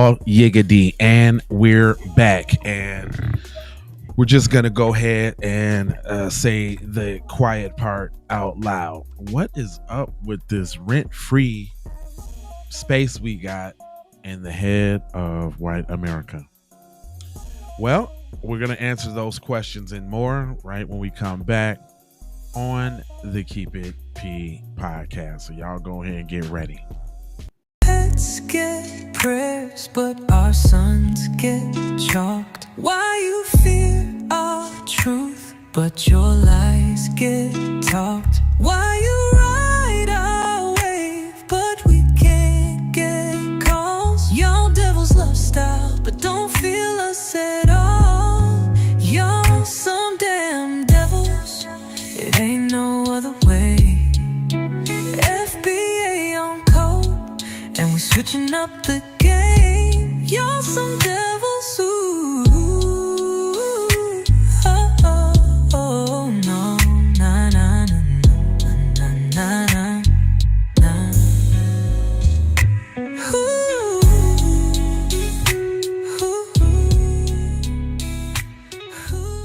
All yiggity, and we're back, and we're just gonna go ahead and say the quiet part out loud. What is up with this rent-free space we got in the head of white America? Well, we're gonna answer those questions and more right when we come back on the Keep It P podcast. So y'all go ahead and get ready. Let's get prayers, but our sons get chalked. Why you fear our truth, but your lies get talked? Why you ride our wave, but we can't get calls? Y'all devils love style, but don't feel us at all. Y'all some damn devils, it ain't no other way. FBA on code, and we switching up the game. Y'all some devils, ooh, oh, oh, oh, no, na, na, na, na, na, na, na. Ooh, ooh, ooh.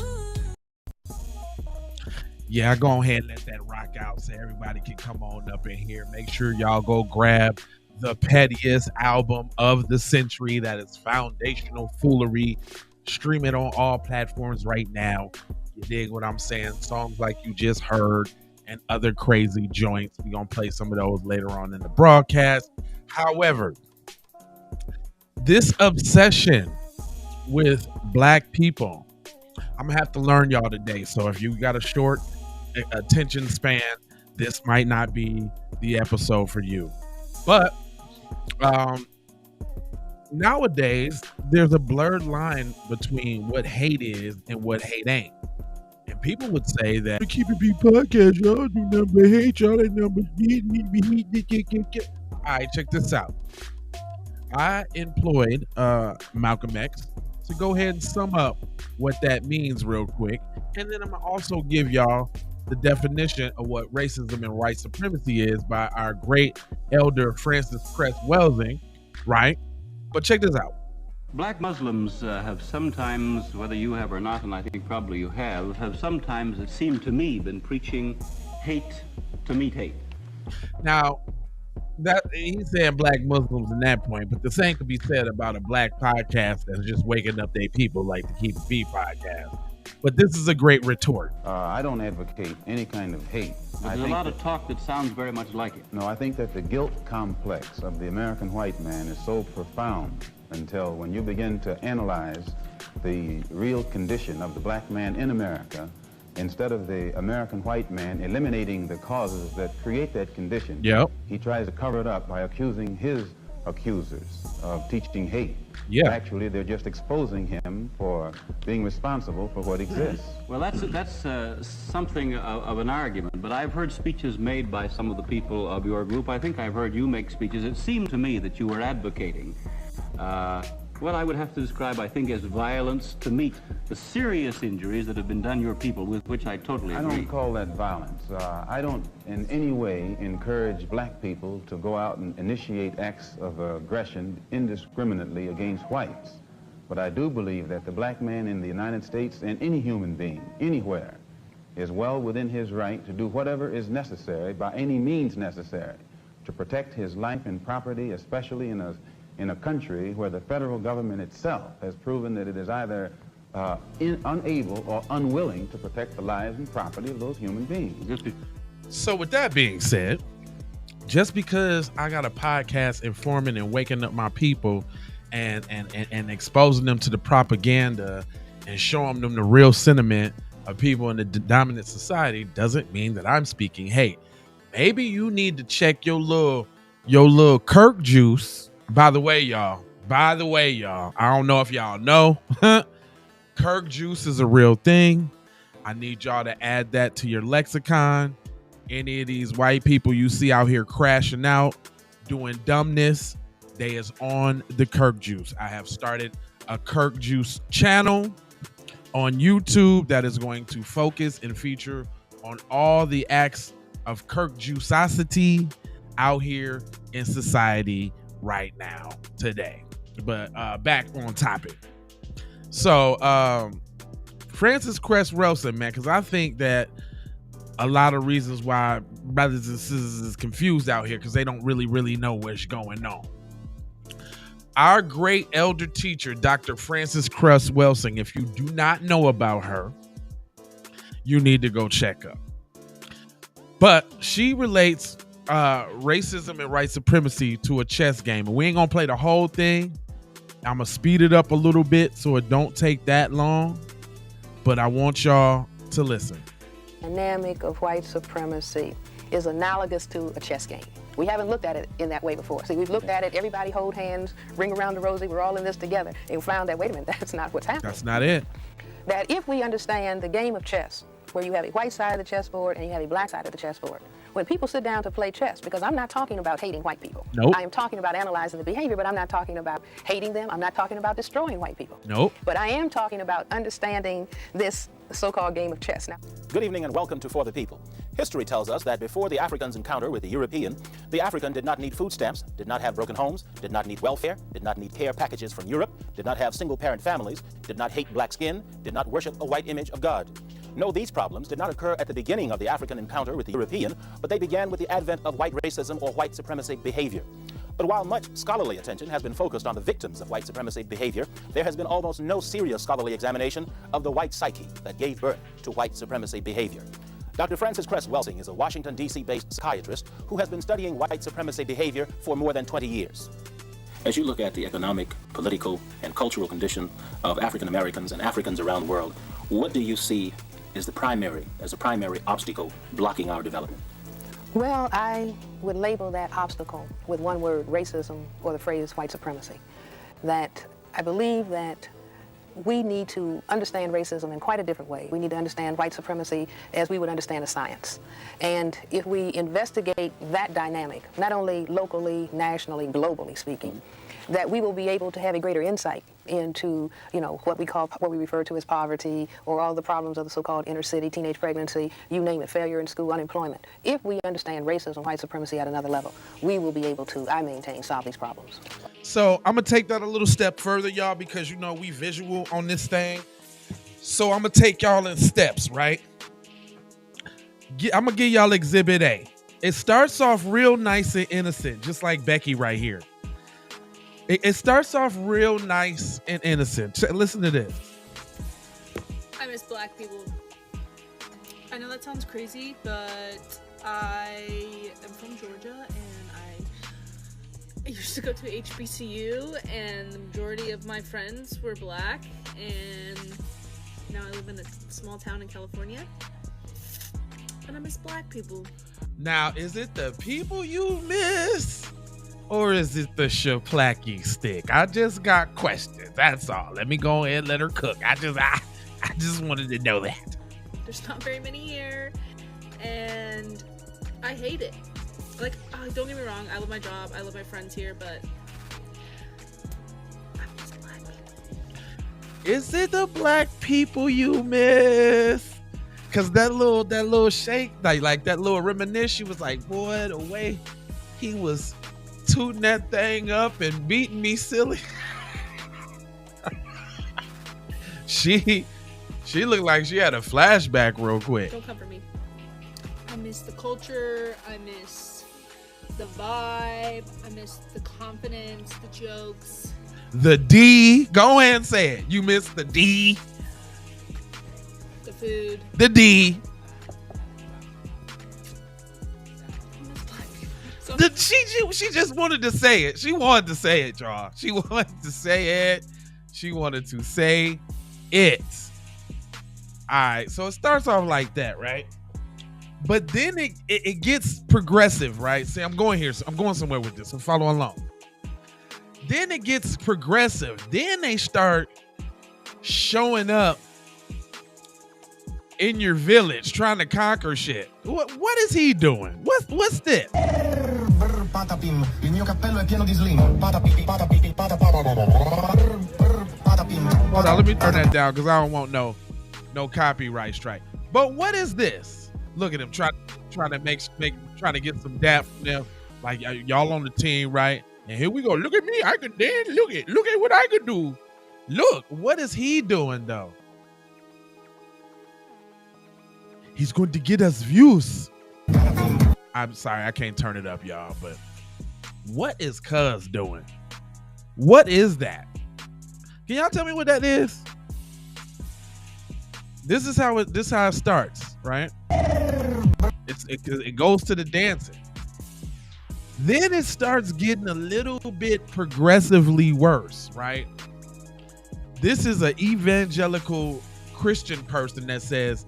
Yeah, I go ahead and let that rock out so everybody can come on up in here. Make sure y'all go grab the pettiest album of the century. That is Foundational Foolery. Stream it on all platforms right now. You dig what I'm saying? Songs like you just heard and other crazy joints. We're going to play some of those later on in the broadcast. However, this obsession with black people, I'm going to have to learn y'all today. So if you got a short attention span, this might not be the episode for you. But nowadays, there's a blurred line between what hate is and what hate ain't. And people would say that the Keep It P podcast, y'all do number hate, y'all ain't number hate. All right, check this out. I employed Malcolm X to go ahead and sum up what that means real quick. And then I'm going to also give y'all the definition of what racism and white supremacy is by our great elder Francis Cress Welsing, right? But check this out. Black Muslims have sometimes, whether you have or not, and I think probably you have sometimes, it seemed to me, been preaching hate to meet hate. Now, that he's saying black Muslims in that point, but the same could be said about a black podcast that's just waking up their people like the Keep It P podcast. But this is a great retort. I don't advocate any kind of hate. There's a lot of talk that sounds very much like it. No, I think that the guilt complex of the American white man is so profound until when you begin to analyze the real condition of the black man in America, instead of the American white man eliminating the causes that create that condition, he tries to cover it up by accusing his accusers of teaching hate. Actually, they're just exposing him for being responsible for what exists. Well, that's something of an argument, but I've heard speeches made by some of the people of your group. I think I've heard you make speeches. It seemed to me that you were advocating what I would have to describe, I think, as violence to meet the serious injuries that have been done your people, with which I totally agree. I don't call that violence. I don't in any way encourage black people to go out and initiate acts of aggression indiscriminately against whites. But I do believe that the black man in the United States and any human being, anywhere, is well within his right to do whatever is necessary, by any means necessary, to protect his life and property, especially in a country where the federal government itself has proven that it is either unable or unwilling to protect the lives and property of those human beings. So with that being said, just because I got a podcast informing and waking up my people and exposing them to the propaganda and showing them the real sentiment of people in the dominant society doesn't mean that I'm speaking hate. Maybe you need to check your little Kirk juice. By the way, y'all, I don't know if y'all know, Kirk juice is a real thing. I need y'all to add that to your lexicon. Any of these white people you see out here crashing out, doing dumbness, they is on the Kirk juice. I have started a Kirk juice channel on YouTube that is going to focus and feature on all the acts of Kirk juicosity out here in society right now, today. But back on topic. So Frances Cress Welsing, man, because I think that a lot of reasons why brothers and sisters is confused out here because they don't really know what's going on. Our great elder teacher, Dr. Frances Cress Welsing, if you do not know about her, you need to go check up. But she relates racism and white supremacy to a chess game. And we ain't gonna play the whole thing. I'm gonna speed it up a little bit so it don't take that long. But I want y'all to listen. The dynamic of white supremacy is analogous to a chess game. We haven't looked at it in that way before. See, we've looked at it, everybody hold hands, ring around the rosy, we're all in this together, and found that, wait a minute, that's not what's happening. That's not it. That if we understand the game of chess, where you have a white side of the chessboard and you have a black side of the chessboard, when people sit down to play chess, because I'm not talking about hating white people. Nope. I am talking about analyzing the behavior, but I'm not talking about hating them. I'm not talking about destroying white people. Nope. But I am talking about understanding this so-called game of chess. Now, good evening and welcome to For the People. History tells us that before the African's encounter with the European, the African did not need food stamps, did not have broken homes, did not need welfare, did not need care packages from Europe, did not have single-parent families, did not hate black skin, did not worship a white image of God. No, these problems did not occur at the beginning of the African encounter with the European, but they began with the advent of white racism or white supremacy behavior. But while much scholarly attention has been focused on the victims of white supremacy behavior, there has been almost no serious scholarly examination of the white psyche that gave birth to white supremacy behavior. Dr. Frances Cress Welsing is a Washington, D.C.-based psychiatrist who has been studying white supremacy behavior for more than 20 years. As you look at the economic, political, and cultural condition of African Americans and Africans around the world, what do you see as a primary obstacle blocking our development? well, I would label that obstacle with one word, racism, or the phrase white supremacy. That I believe that we need to understand racism in quite a different way. We need to understand white supremacy as we would understand a science. And if we investigate that dynamic, not only locally, nationally, globally speaking, that we will be able to have a greater insight into, what we refer to as poverty, or all the problems of the so-called inner city, teenage pregnancy, you name it, failure in school, unemployment. If we understand racism, white supremacy at another level, we will be able to, I maintain, solve these problems. So I'm gonna take that a little step further, y'all, because we visual on this thing. So I'm gonna take y'all in steps, right? I'm gonna give y'all Exhibit A. It starts off real nice and innocent, just like Becky right here. It starts off real nice and innocent. Listen to this. I miss black people. I know that sounds crazy, but I am from Georgia, and I used to go to HBCU, and the majority of my friends were black, and now I live in a small town in California, and I miss black people. Now, is it the people you miss? Or is it the Shaplacky stick? I just got questions. That's all. Let me go ahead and let her cook. I just wanted to know that. There's not very many here, and I hate it. Like, don't get me wrong, I love my job, I love my friends here, but I miss black people. Is it the black people you miss? Cause that little shake, like that little reminisce, she was like, boy, the way he was tooting that thing up and beating me silly. She looked like she had a flashback real quick. Don't come for me. I miss the culture, I miss the vibe, I miss the confidence, the jokes. The D, go ahead and say it. You miss the D. The food. The D. She just wanted to say it. She wanted to say it, y'all. She wanted to say it. She wanted to say it. All right, so it starts off like that, right? But then it gets progressive, right? See, I'm going somewhere with this, so follow along. Then it gets progressive. Then they start showing up in your village trying to conquer shit. What is he doing? What's this? Patapim, il mio cappello è pieno di slim. Hold on, let me turn that down because I don't want no copyright strike. But what is this? Look at him trying to get some dap from them. Like, y'all on the team, right? And here we go. Look at me. I can dance. Look at what I can do. Look, what is he doing though? He's going to get us views. I'm sorry, I can't turn it up, y'all, but what is Cuz doing? What is that? Can y'all tell me what that is? This is how it starts, right? It goes to the dancing. Then it starts getting a little bit progressively worse, right? This is an evangelical Christian person that says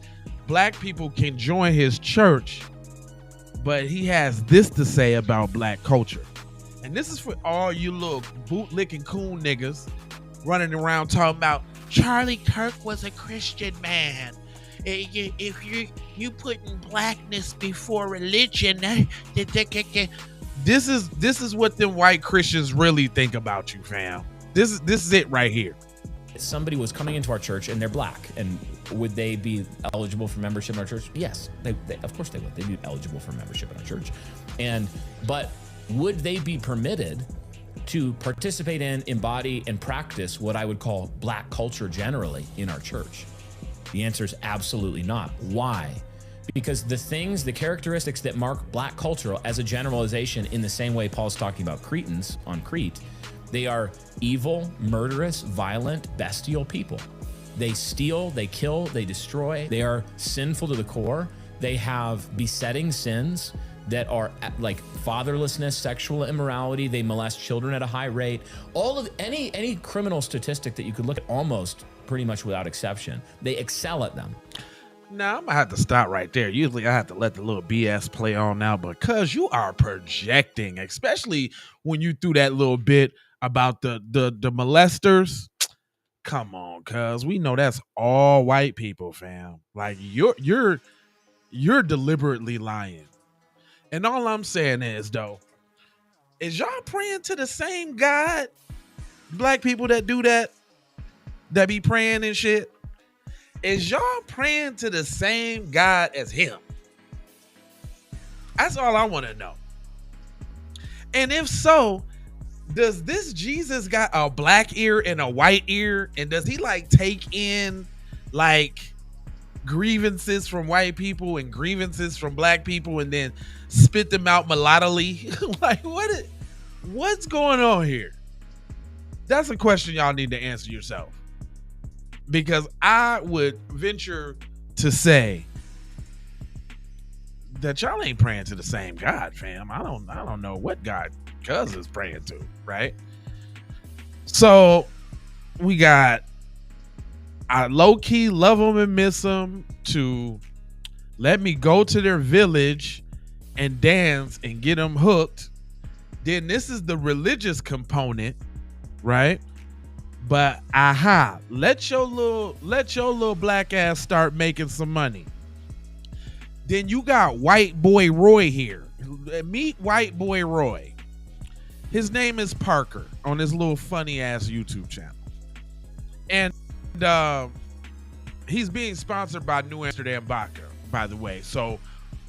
black people can join his church, but he has this to say about black culture. And this is for all you little bootlicking coon niggas running around talking about Charlie Kirk was a Christian man. If you putting blackness before religion, this is what them white Christians really think about you, fam. This is it right here. Somebody was coming into our church and they're black, and would they be eligible for membership in our church? Yes, they of course they would. They'd be eligible for membership in our church. But would they be permitted to participate in, embody, and practice what I would call black culture generally in our church? The answer is absolutely not. Why? Because the characteristics that mark black culture as a generalization, in the same way Paul's talking about Cretans on Crete, they are evil, murderous, violent, bestial people. They steal, they kill, they destroy. They are sinful to the core. They have besetting sins that are like fatherlessness, sexual immorality. They molest children at a high rate. All of any criminal statistic that you could look at, almost pretty much without exception, they excel at them. Now I'm gonna have to stop right there. Usually I have to let the little BS play on now, because you are projecting, especially when you threw that little bit about the molesters. Come on, cuz we know that's all white people, fam. Like you're deliberately lying. And all I'm saying is, though, is y'all praying to the same God? Black people that do that be praying and shit. Is y'all praying to the same God as him? That's all I want to know. And if so, does this Jesus got a black ear and a white ear? And does he like take in like grievances from white people and grievances from black people and then spit them out melodically? Like what's going on here? That's a question y'all need to answer yourself. Because I would venture to say that y'all ain't praying to the same God, fam. I don't know what God Cuz is praying to, right? So we got I low-key love them and miss them to let me go to their village and dance and get them hooked. Then this is the religious component, right? But let your little black ass start making some money. Then you got white boy Roy here. Meet white boy Roy. His name is Parker on his little funny ass YouTube channel. And he's being sponsored by New Amsterdam Vodka, by the way. So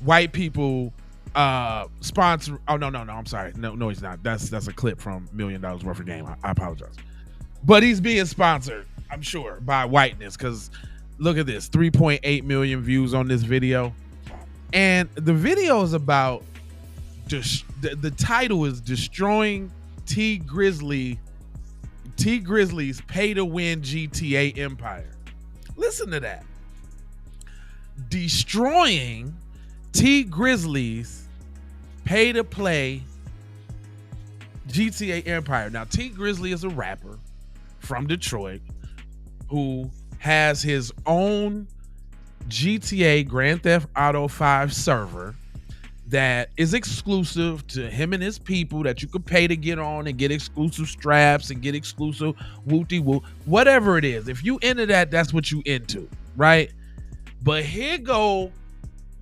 white people sponsor. Oh no, I'm sorry. No, he's not. That's a clip from $1 Million Worth of Game. I apologize. But he's being sponsored, I'm sure, by whiteness, because look at this, 3.8 million views on this video. And the video is about the title is Destroying T Grizzly's Pay to Win GTA Empire. Listen to that. Destroying T Grizzly's Pay to Play GTA Empire. Now, T Grizzly is a rapper from Detroit who has his own GTA Grand Theft Auto 5 server that is exclusive to him and his people, that you could pay to get on and get exclusive straps and get exclusive wooty-woo, whatever it is. If you into that, that's what you into, right? But here go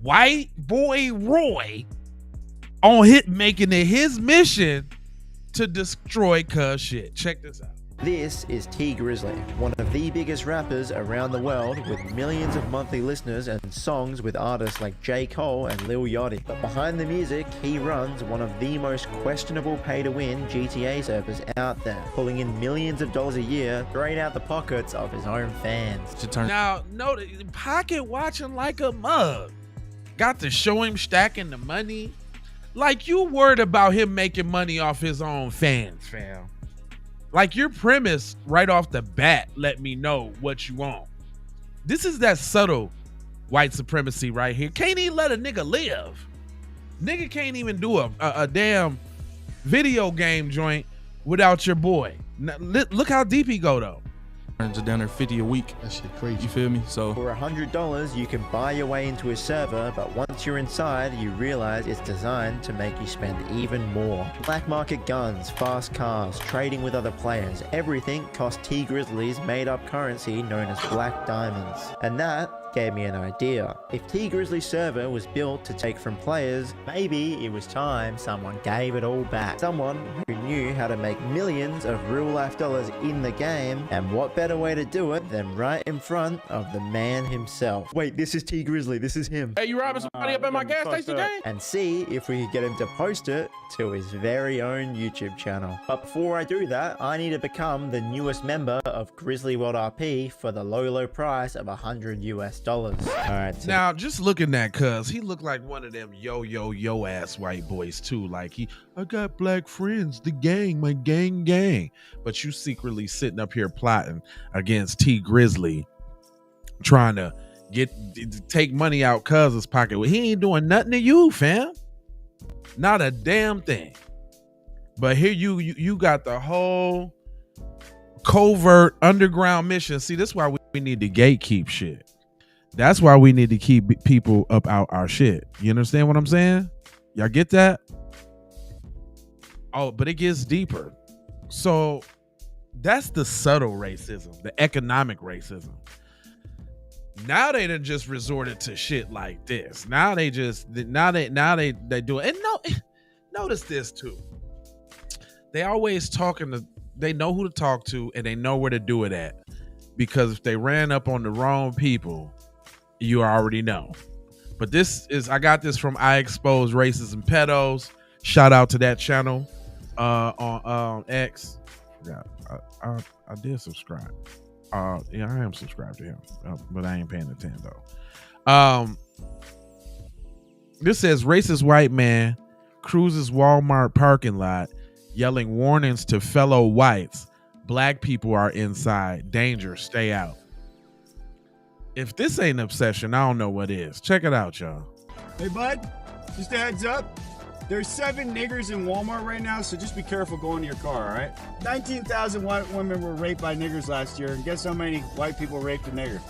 white boy Roy on making it his mission to destroy Cuz shit. Check this out. This is T Grizzly, one of the biggest rappers around the world with millions of monthly listeners and songs with artists like J. Cole and Lil Yachty. But behind the music, he runs one of the most questionable pay-to-win GTA servers out there, pulling in millions of dollars a year straight out the pockets of his own fans. Now, note, pocket watching like a mug. Got to show him stacking the money. Like, you worried about him making money off his own fans, fam. Like, your premise right off the bat let me know what you want. This is that subtle white supremacy right here. Can't even let a nigga live. Nigga can't even do a damn video game joint without your boy. Now, look how deep he go, though. To down there 50 a week. That shit crazy. You feel me? So for $100, you can buy your way into a server, but once you're inside, you realize it's designed to make you spend even more. Black market guns, fast cars, trading with other players, everything costs T Grizzly's made-up currency known as Black Diamonds. And that gave me an idea. If T Grizzly's server was built to take from players, maybe it was time someone gave it all back. Someone who knew how to make millions of real-life dollars in the game, and what better way to do it than right in front of the man himself. Wait, this is T Grizzly, this is him. Hey, you robbing somebody up at my gas station today? And see if we could get him to post it to his very own YouTube channel. But before I do that, I need to become the newest member of Grizzly World RP for the low price of $100 US. Alright, so now just looking at cuz he looked like one of them yo ass white boys too. Like I got black friends, the gang, my gang. But you secretly sitting up here plotting against T Grizzly, trying to take money out cuz's pocket. Well, he ain't doing nothing to you, fam. Not a damn thing. But here you got the whole covert underground mission. See, this is why we need to gatekeep shit. That's why we need to keep people up out our shit. You understand what I'm saying? Y'all get that? Oh, but it gets deeper. So that's the subtle racism, the economic racism. Now they done just resorted to shit like this. Now they do it. And notice this too. They always they know who to talk to and they know where to do it at. Because if they ran up on the wrong people, you already know. But I got this from I Expose Racism Pedos. Shout out to that channel on X. Yeah, I did subscribe. Yeah, I am subscribed to him, but I ain't paying attention though. This says racist white man cruises Walmart parking lot yelling warnings to fellow whites. Black people are inside. Danger, stay out. If this ain't obsession, I don't know what is. Check it out, y'all. Hey, bud, just a heads up. There's 7 niggers in Walmart right now, so just be careful going to your car, all right? 19,000 white women were raped by niggers last year, and guess how many white people raped a nigger?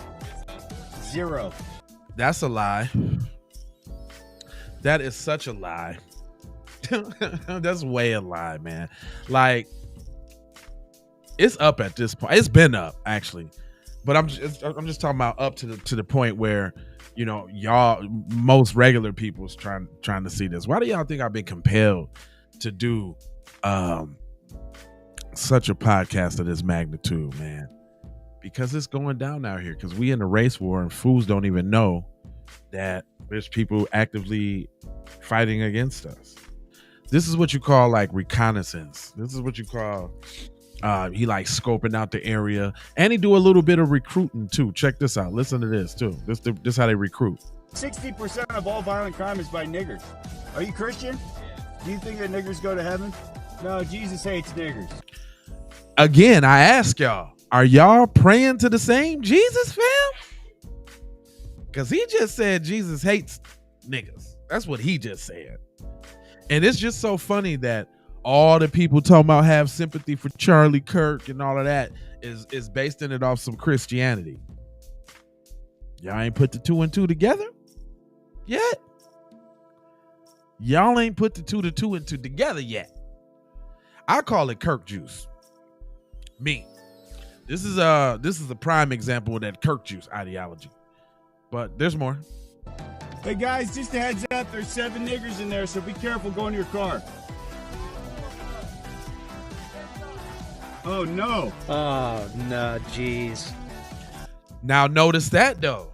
0. That's a lie. That is such a lie. That's way a lie, man. Like, it's up at this point. It's been up, actually. But I'm just talking about up to the point where, you know, y'all, most regular people's trying to see this. Why do y'all think I've been compelled to do such a podcast of this magnitude, man? Because it's going down out here. Because we in a race war and fools don't even know that there's people actively fighting against us. This is what you call like reconnaissance. This is what you call he like scoping out the area, and he do a little bit of recruiting too. Check this out. Listen to this too. This how they recruit. 60% of all violent crime is by niggers. Are you Christian? Do you think that niggers go to heaven? No, Jesus hates niggers. Again, I ask y'all, are y'all praying to the same Jesus, fam? Because he just said Jesus hates niggas. That's what he just said. And it's just so funny that all the people talking about have sympathy for Charlie Kirk and all of that is based in it off some Christianity. Y'all ain't put the 2 and 2 together yet. Y'all ain't put the 2 and 2 together yet. I call it Kirk juice. Me. This is a prime example of that Kirk juice ideology. But there's more. Hey guys, just a heads up, there's 7 niggers in there, so be careful going to your car. Oh no. Oh no, jeez. Now notice that though.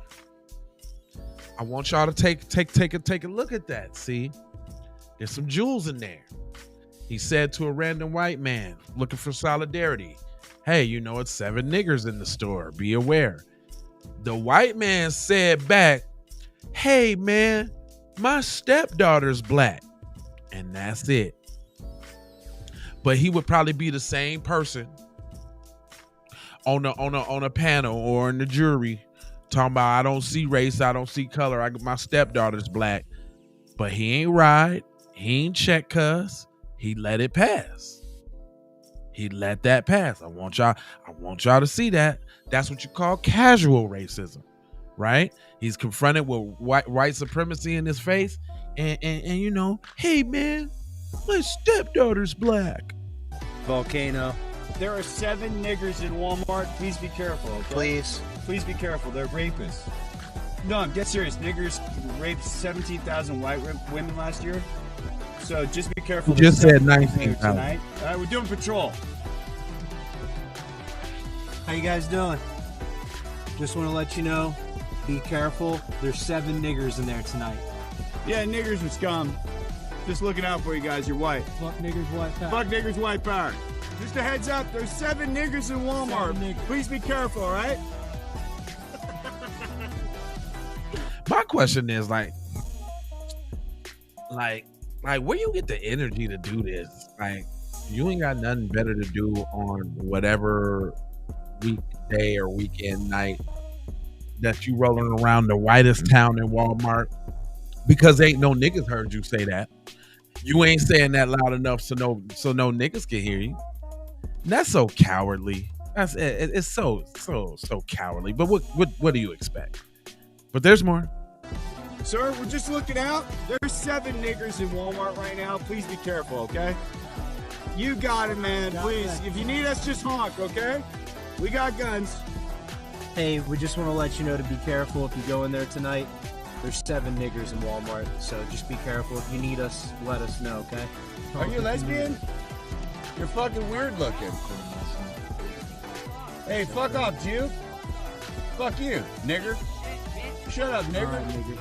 I want y'all to take a look at that. See, there's some jewels in there. He said to a random white man looking for solidarity, hey, you know, it's 7 niggers in the store. Be aware. The white man said back, hey man, my stepdaughter's black. And that's it. But he would probably be the same person on a panel or in the jury talking about, I don't see race, I don't see color, my stepdaughter's black. But he ain't ride, he ain't check cuz, he let it pass. He let that pass. I want y'all to see that. That's what you call casual racism, right? He's confronted with white supremacy in his face, and you know, hey man, my stepdaughter's black. Volcano. There are 7 niggers in Walmart. Please be careful, okay? Please be careful. They're rapists. No, I'm dead serious. Niggers raped 17,000 white women last year. So just be careful. You just said 19,000. Tonight. All right, we're doing patrol. How you guys doing? Just want to let you know, be careful. There's 7 niggers in there tonight. Yeah, niggers are scum. Just looking out for you guys. You're white. Fuck niggers, white power. Fuck niggers, white power. Just a heads up. There's 7 niggers in Walmart. Please be careful, all right? My question is like where you get the energy to do this? Like, you ain't got nothing better to do on whatever weekday or weekend night that you rolling around the whitest town in Walmart, because ain't no niggas heard you say that. You ain't saying that loud enough so no niggas can hear you. And that's so cowardly. It's so cowardly. But what do you expect? But there's more. Sir, we're just looking out. There's 7 niggers in Walmart right now. Please be careful, okay? You got it, man. Please. If you need us, just honk, okay? We got guns. Hey, we just want to let you know to be careful if you go in there tonight. There's 7 niggers in Walmart, so just be careful. If you need us, let us know, okay? Are you lesbian? You're fucking weird looking. Hey, fuck off, Jew. Fuck you, nigger. Shut up, nigger. Right, nigger.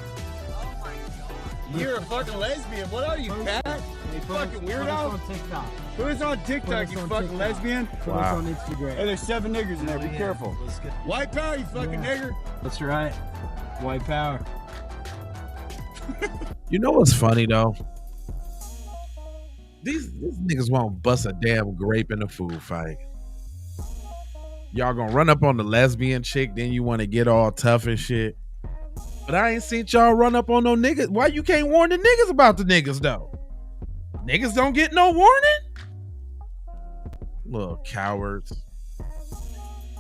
You're a fucking lesbian. What are you, fat? Hey, fucking put us weirdo. on TikTok. Put us on TikTok, you fucking lesbian. Put us on Instagram. Hey, there's 7 niggers in there. Be careful. White power, you fucking nigger. That's right. White power. You know what's funny though? These niggas won't bust a damn grape in a food fight. Y'all gonna run up on the lesbian chick, then you want to get all tough and shit. But I ain't seen y'all run up on no niggas. Why you can't warn the niggas about the niggas though? Niggas don't get no warning? Little cowards.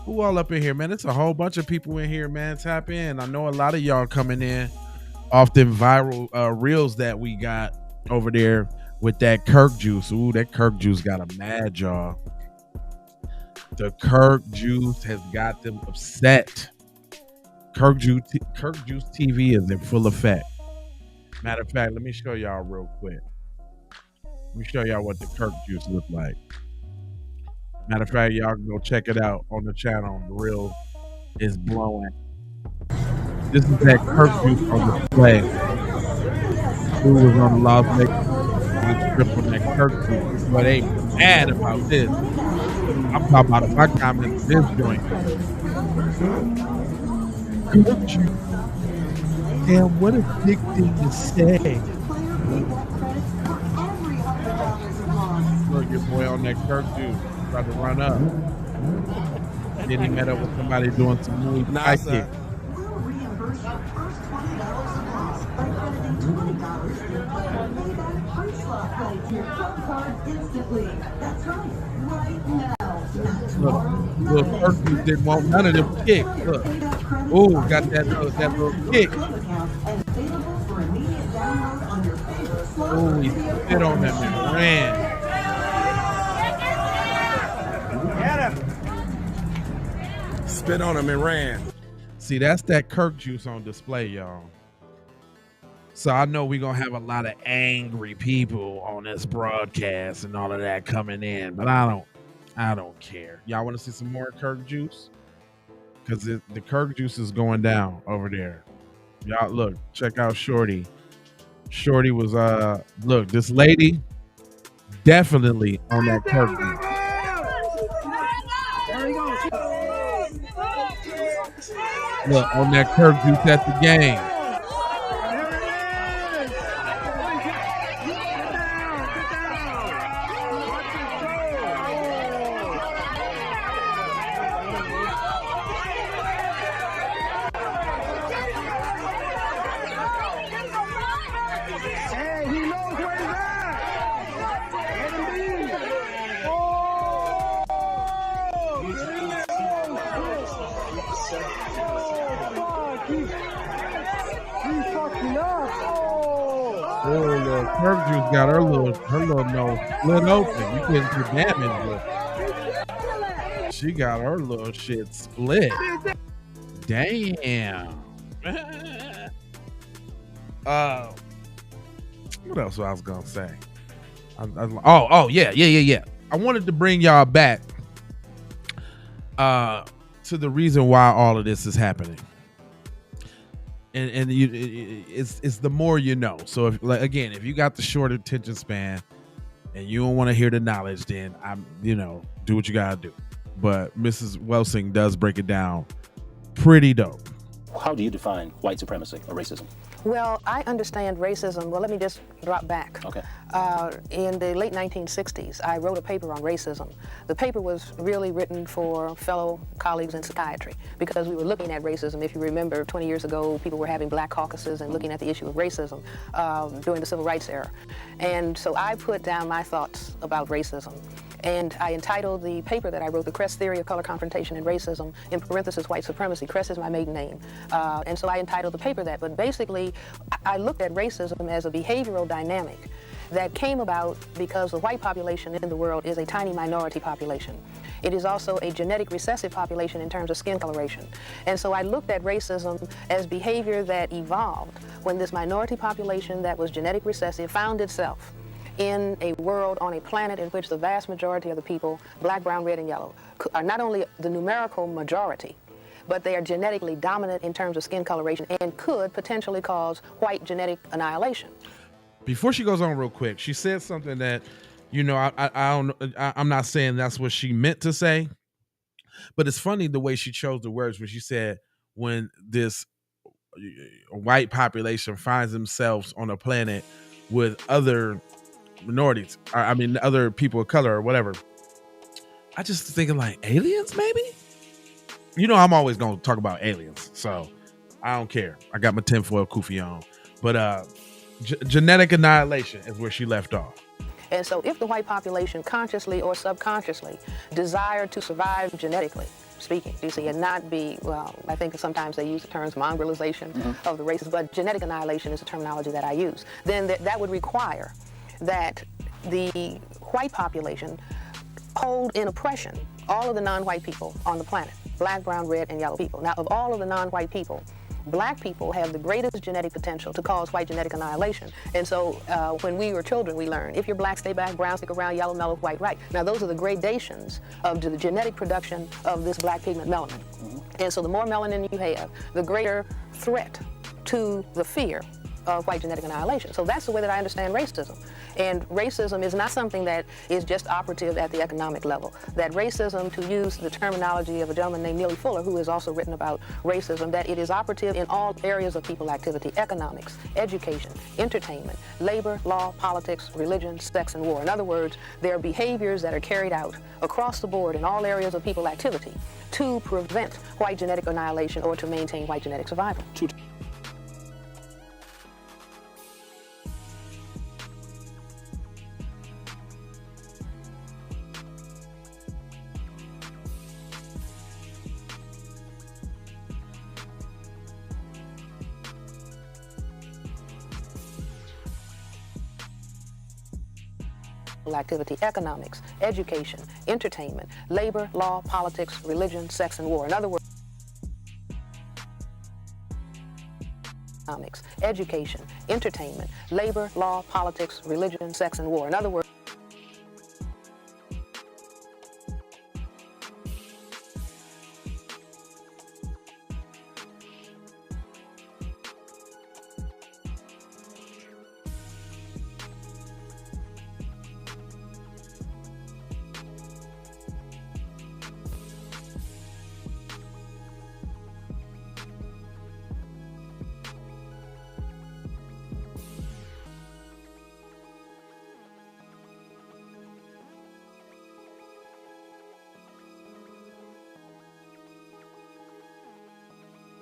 Who all up in here, man? It's a whole bunch of people in here, man. Tap in. I know a lot of y'all coming in off them viral reels that we got over there with that Kirk juice. Ooh, that Kirk juice got them mad, y'all. The Kirk juice has got them upset. Kirk juice TV is in full effect. Matter of fact, let me show y'all real quick. Let me show y'all what the Kirk juice look like. Matter of fact, y'all can go check it out on the channel. The reel is blowing. This is that Kirk juice on display. Who was on the Las Vegas strip on that Kirk juice? But they mad about this. I'm talking about if I comment this joint. Kirk juice. Damn, what a big thing to say. Look, your boy on that Kirk juice tried to run up. Then he met up with somebody doing some really high kick. Look, Kirk juice didn't want none of them kicks. Look. Ooh, got that little kick. Ooh, he spit on them and ran. Spit on him and ran. See, that's that Kirk juice on display, y'all. So I know we're going to have a lot of angry people on this broadcast and all of that coming in, but I I don't care. Y'all want to see some more Kirk juice? Because the Kirk juice is going down over there. Y'all look, check out Shorty. Shorty was look, this lady definitely on that Kirk juice. Look, on that Kirk juice at the game. Kirk juice got her little nose split open. You couldn't see damage, but she got her little shit split. Damn. What else I was gonna say? Yeah. I wanted to bring y'all back to the reason why all of this is happening. And it's the more you know. So if you got the short attention span and you don't want to hear the knowledge, then do what you gotta do. But Mrs. Welsing does break it down pretty dope. How do you define white supremacy or racism? Well, I understand racism. Well, let me just drop back. Okay. In the late 1960s, I wrote a paper on racism. The paper was really written for fellow colleagues in psychiatry because we were looking at racism. If you remember, 20 years ago, people were having black caucuses and looking at the issue of racism during the civil rights era. And so I put down my thoughts about racism. And I entitled the paper that I wrote, The Crest Theory of Color Confrontation and Racism, in parenthesis, White Supremacy. Crest is my maiden name. And so I entitled the paper that. But basically, I looked at racism as a behavioral dynamic that came about because the white population in the world is a tiny minority population. It is also a genetic recessive population in terms of skin coloration. And so I looked at racism as behavior that evolved when this minority population that was genetic recessive found itself in a world on a planet in which the vast majority of the people, black, brown, red, and yellow, are not only the numerical majority, but they are genetically dominant in terms of skin coloration and could potentially cause white genetic annihilation. Before she goes on real quick, she said something that, I'm not saying that's what she meant to say, but it's funny the way she chose the words when she said, when this white population finds themselves on a planet with other minorities, other people of color or whatever. I just thinking like aliens, maybe? I'm always going to talk about aliens, so I don't care. I got my tinfoil kufi on. But genetic annihilation is where she left off. And so if the white population consciously or subconsciously desired to survive genetically speaking, you see, and not be, well, I think sometimes they use the terms mongrelization of the races, but genetic annihilation is the terminology that I use, then that would require that the white population hold in oppression all of the non-white people on the planet, black, brown, red, and yellow people. Now, of all of the non-white people, black people have the greatest genetic potential to cause white genetic annihilation. And so when we were children, we learned, if you're black, stay back, brown, stick around, yellow, mellow, white, right. Now, those are the gradations of the genetic production of this black pigment melanin. And so the more melanin you have, the greater threat to the fear of white genetic annihilation. So that's the way that I understand racism. And racism is not something that is just operative at the economic level. That racism, to use the terminology of a gentleman named Neely Fuller, who has also written about racism, that it is operative in all areas of people activity: economics, education, entertainment, labor, law, politics, religion, sex, and war. In other words, there are behaviors that are carried out across the board in all areas of people activity to prevent white genetic annihilation or to maintain white genetic survival. Activity: economics, education, entertainment, labor, law, politics, religion, sex, and war. In other words, economics, education, entertainment, labor, law, politics, religion, sex, and war. In other words,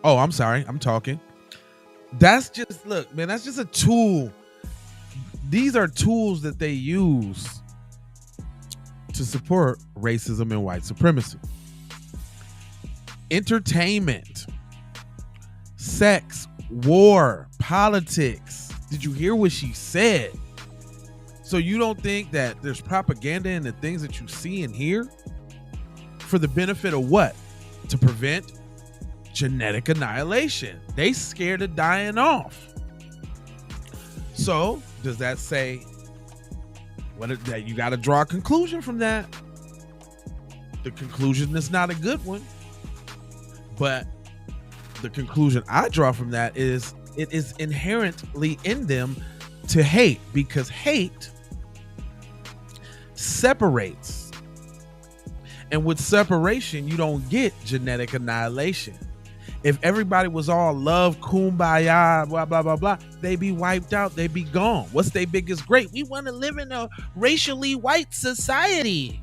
Oh, I'm sorry. I'm talking. That's just, look, man, that's just a tool. These are tools that they use to support racism and white supremacy. Entertainment, sex, war, politics. Did you hear what she said? So you don't think that there's propaganda in the things that you see and hear for the benefit of what? To prevent genetic annihilation. They scared of dying off. So does that say that you got to draw a conclusion from that? The conclusion is not a good one, but the conclusion I draw from that is it is inherently in them to hate, because hate separates. And with separation, you don't get genetic annihilation. If everybody was all love, kumbaya, blah, blah, blah, blah, they be wiped out. They be gone. What's their biggest great? We want to live in a racially white society.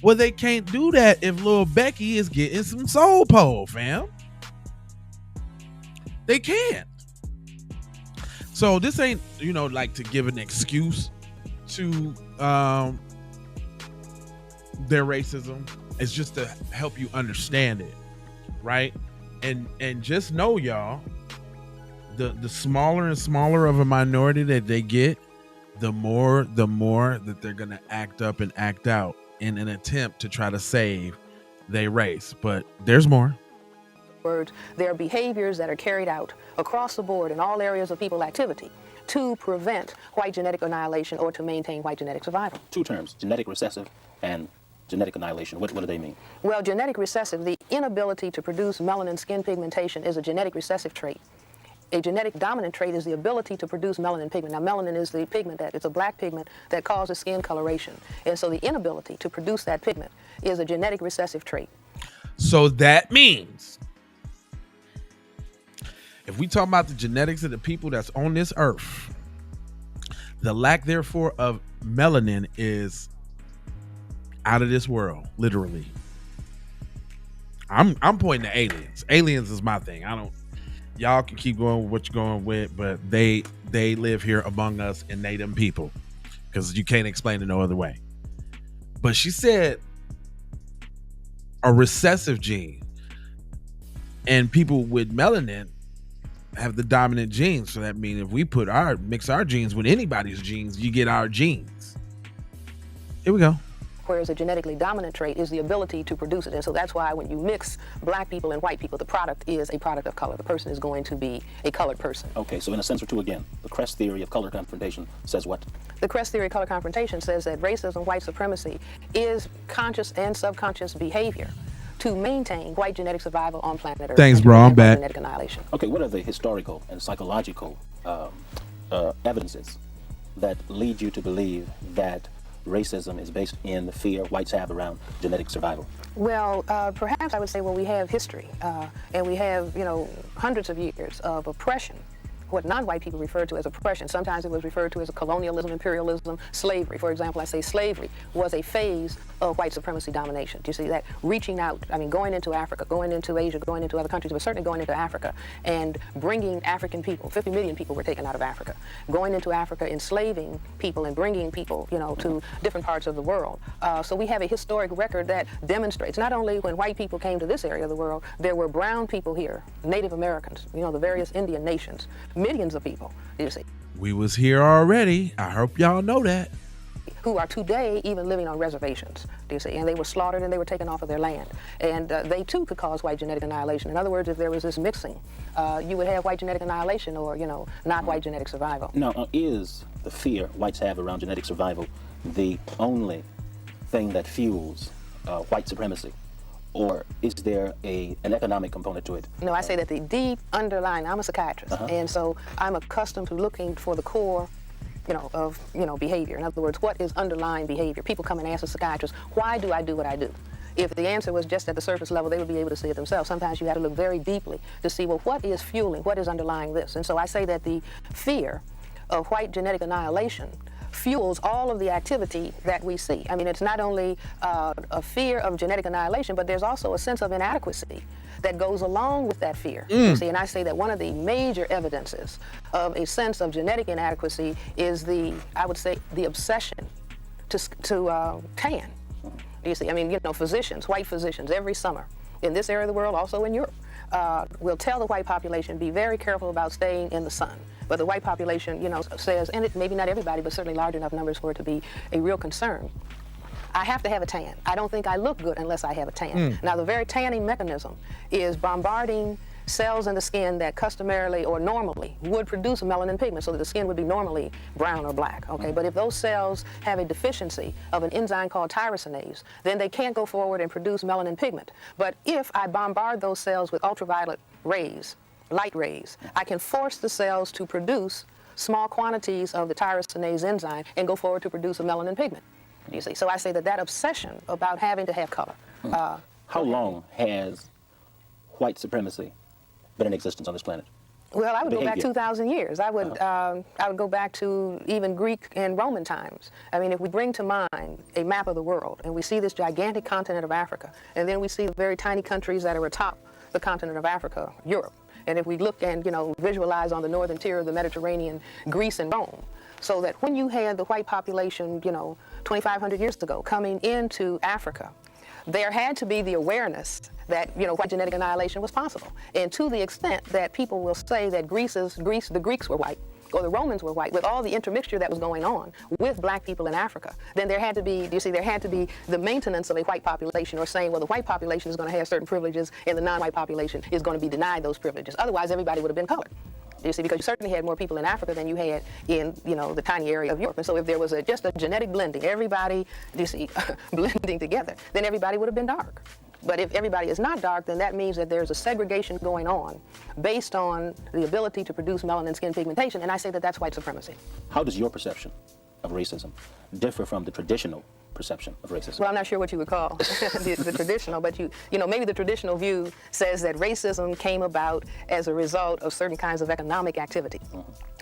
Well, they can't do that if little Becky is getting some soul pole, fam. They can't. So this ain't, like to give an excuse to their racism. It's just to help you understand it. Right? And just know, y'all, the smaller and smaller of a minority that they get, the more that they're gonna act up and act out in an attempt to try to save their race. But there's more. Words, there are behaviors that are carried out across the board in all areas of people activity to prevent white genetic annihilation or to maintain white genetic survival. Two terms, genetic recessive and genetic annihilation. What do they mean? Well, genetic recessive, the inability to produce melanin skin pigmentation, is a genetic recessive trait. A genetic dominant trait is the ability to produce melanin pigment. Now, melanin is the pigment it's a black pigment that causes skin coloration. And so the inability to produce that pigment is a genetic recessive trait. So that means if we talk about the genetics of the people that's on this earth, the lack, therefore, of melanin is out of this world, literally. I'm pointing to aliens. Aliens is my thing. Y'all can keep going with what you're going with, but they live here among us and they them people, because you can't explain it no other way. But she said a recessive gene, and people with melanin have the dominant genes. So that means if we mix our genes with anybody's genes, you get our genes. Here we go. Whereas a genetically dominant trait is the ability to produce it. And so that's why when you mix black people and white people, the product is a product of color. The person is going to be a colored person. Okay, so in a sense or two again, the Crest theory of color confrontation says what? The Crest theory of color confrontation says that racism, white supremacy, is conscious and subconscious behavior to maintain white genetic survival on planet Earth. Thanks, bro. I'm back. Genetic annihilation. Okay, what are the historical and psychological evidences that lead you to believe that racism is based in the fear whites have around genetic survival? Well, perhaps I would say, we have history, and we have, hundreds of years of oppression, what non-white people refer to as oppression. Sometimes it was referred to as a colonialism, imperialism, slavery. For example, I say slavery was a phase of white supremacy domination. Do you see that? Reaching out, going into Africa, going into Asia, going into other countries, but certainly going into Africa and bringing African people. 50 million people were taken out of Africa. Going into Africa, enslaving people and bringing people, to different parts of the world. So we have a historic record that demonstrates not only when white people came to this area of the world, there were brown people here, Native Americans, the various Indian nations, millions of people, you see. We was here already. I hope y'all know that. Who are today even living on reservations, do you see? And they were slaughtered and they were taken off of their land. And they too could cause white genetic annihilation. In other words, if there was this mixing, you would have white genetic annihilation or, not white genetic survival. Now, is the fear whites have around genetic survival the only thing that fuels white supremacy? Or is there an economic component to it? No, I say that the deep underlying, I'm a psychiatrist, and so I'm accustomed to looking for the core of behavior. In other words, what is underlying behavior? People come and ask a psychiatrist, why do I do what I do? If the answer was just at the surface level, they would be able to see it themselves. Sometimes you have to look very deeply to see, what is fueling, what is underlying this? And so I say that the fear of white genetic annihilation fuels all of the activity that we see. I mean, it's not only a fear of genetic annihilation, but there's also a sense of inadequacy that goes along with that fear. You see, and I say that one of the major evidences of a sense of genetic inadequacy is I would say, the obsession to tan. You see, I mean, physicians, white physicians, every summer in this area of the world, also in Europe, will tell the white population, be very careful about staying in the sun. But the white population, says, and it maybe not everybody, but certainly large enough numbers for it to be a real concern. I have to have a tan. I don't think I look good unless I have a tan. Now, the very tanning mechanism is bombarding cells in the skin that customarily or normally would produce a melanin pigment, so that the skin would be normally brown or black, okay? But if those cells have a deficiency of an enzyme called tyrosinase, then they can't go forward and produce melanin pigment. But if I bombard those cells with ultraviolet rays, light rays, I can force the cells to produce small quantities of the tyrosinase enzyme and go forward to produce a melanin pigment. You see, so I say that obsession about having to have color. How long has white supremacy been in existence on this planet? Well, I would go back 2,000 years. I would go back to even Greek and Roman times. I mean, if we bring to mind a map of the world and we see this gigantic continent of Africa, and then we see the very tiny countries that are atop the continent of Africa, Europe, and if we look and visualize on the northern tier of the Mediterranean, Greece and Rome, so that when you had the white population, 2,500 years ago coming into Africa, there had to be the awareness that, white genetic annihilation was possible. And to the extent that people will say that the Greeks were white, or the Romans were white, with all the intermixture that was going on with black people in Africa, then there had to be the maintenance of a white population, or saying, well, the white population is going to have certain privileges and the non-white population is going to be denied those privileges. Otherwise, everybody would have been colored. You see, because you certainly had more people in Africa than you had in, the tiny area of Europe. And so if there was just a genetic blending, everybody, blending together, then everybody would have been dark. But if everybody is not dark, then that means that there's a segregation going on based on the ability to produce melanin skin pigmentation, and I say that that's white supremacy. How does your perception of racism differ from the traditional perception of racism? Well, I'm not sure what you would call the traditional, but maybe the traditional view says that racism came about as a result of certain kinds of economic activity.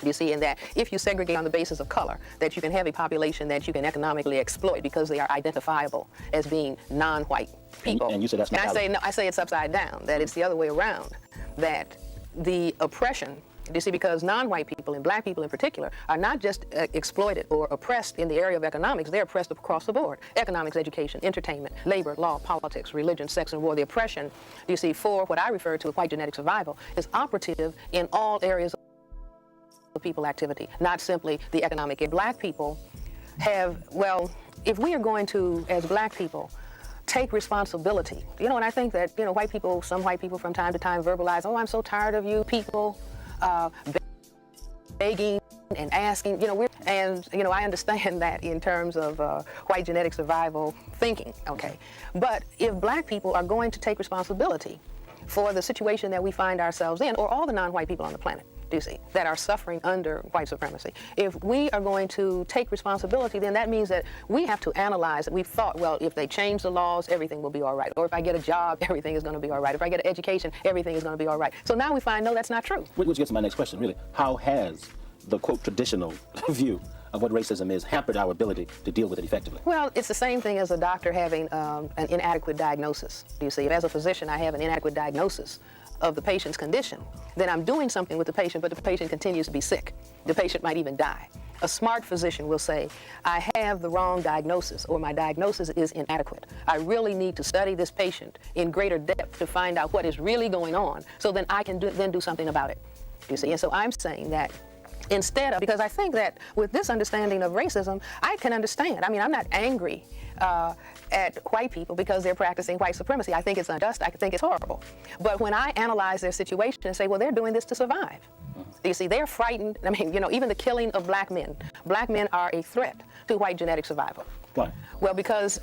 You see, and that if you segregate on the basis of color, that you can have a population that you can economically exploit because they are identifiable as being non-white people. And you say that's not. And I say it's upside down, that it's the other way around, that the oppression, you see, because non-white people and black people in particular are not just exploited or oppressed in the area of economics, they're oppressed across the board. Economics, education, entertainment, labor, law, politics, religion, sex, and war. The oppression, you see, for what I refer to as white genetic survival is operative in all areas of people activity, not simply the economic. And black people have, well, if we are going to, as black people, take responsibility, and I think that, white people, some white people from time to time verbalize, oh, I'm so tired of you people begging and asking, I understand that in terms of white genetic survival thinking, okay. But if black people are going to take responsibility for the situation that we find ourselves in, or all the non-white people on the planet, you see, that are suffering under white supremacy, if we are going to take responsibility, then that means that we have to analyze that. We've thought, well, if they change the laws, everything will be all right. Or if I get a job, everything is going to be all right. If I get an education, everything is going to be all right. So now we find, no, that's not true. Which gets to my next question, really. How has the, quote, traditional view of what racism is hampered our ability to deal with it effectively? Well, it's the same thing as a doctor having an inadequate diagnosis. You see, if as a physician I have an inadequate diagnosis of the patient's condition, then I'm doing something with the patient, but the patient continues to be sick. The patient might even die. A smart physician will say, I have the wrong diagnosis, or my diagnosis is inadequate. I really need to study this patient in greater depth to find out what is really going on, so then I can then do something about it. You see, and so I'm saying that instead of, because I think that with this understanding of racism, I can understand. I mean, I'm not angry at white people because they're practicing white supremacy. I think it's unjust. I think it's horrible. But when I analyze their situation and say, well, they're doing this to survive. You see, they're frightened. I mean, even the killing of black men are a threat to white genetic survival. Why? Well, because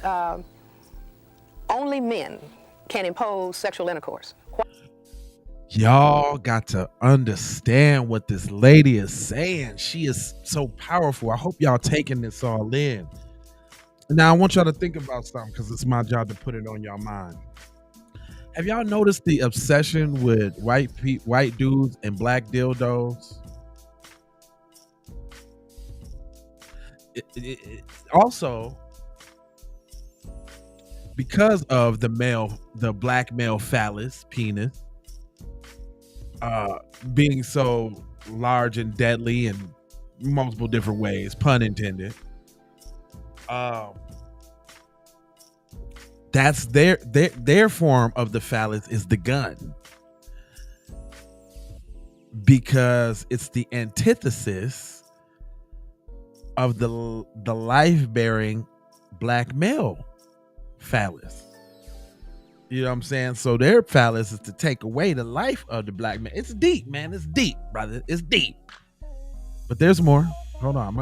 only men can impose sexual intercourse. Y'all got to understand what this lady is saying. She is so powerful. I hope y'all taking this all in. Now, I want y'all to think about something because it's my job to put it on y'all mind. Have y'all noticed the obsession with white dudes and black dildos? also because of the black male phallus penis being so large and deadly in multiple different ways, pun intended. That's their form of the phallus is the gun, because it's the antithesis of the life-bearing black male phallus. You know what I'm saying? So their phallus is to take away the life of the black man. It's deep, man. It's deep, brother. It's deep. But there's more. Hold on.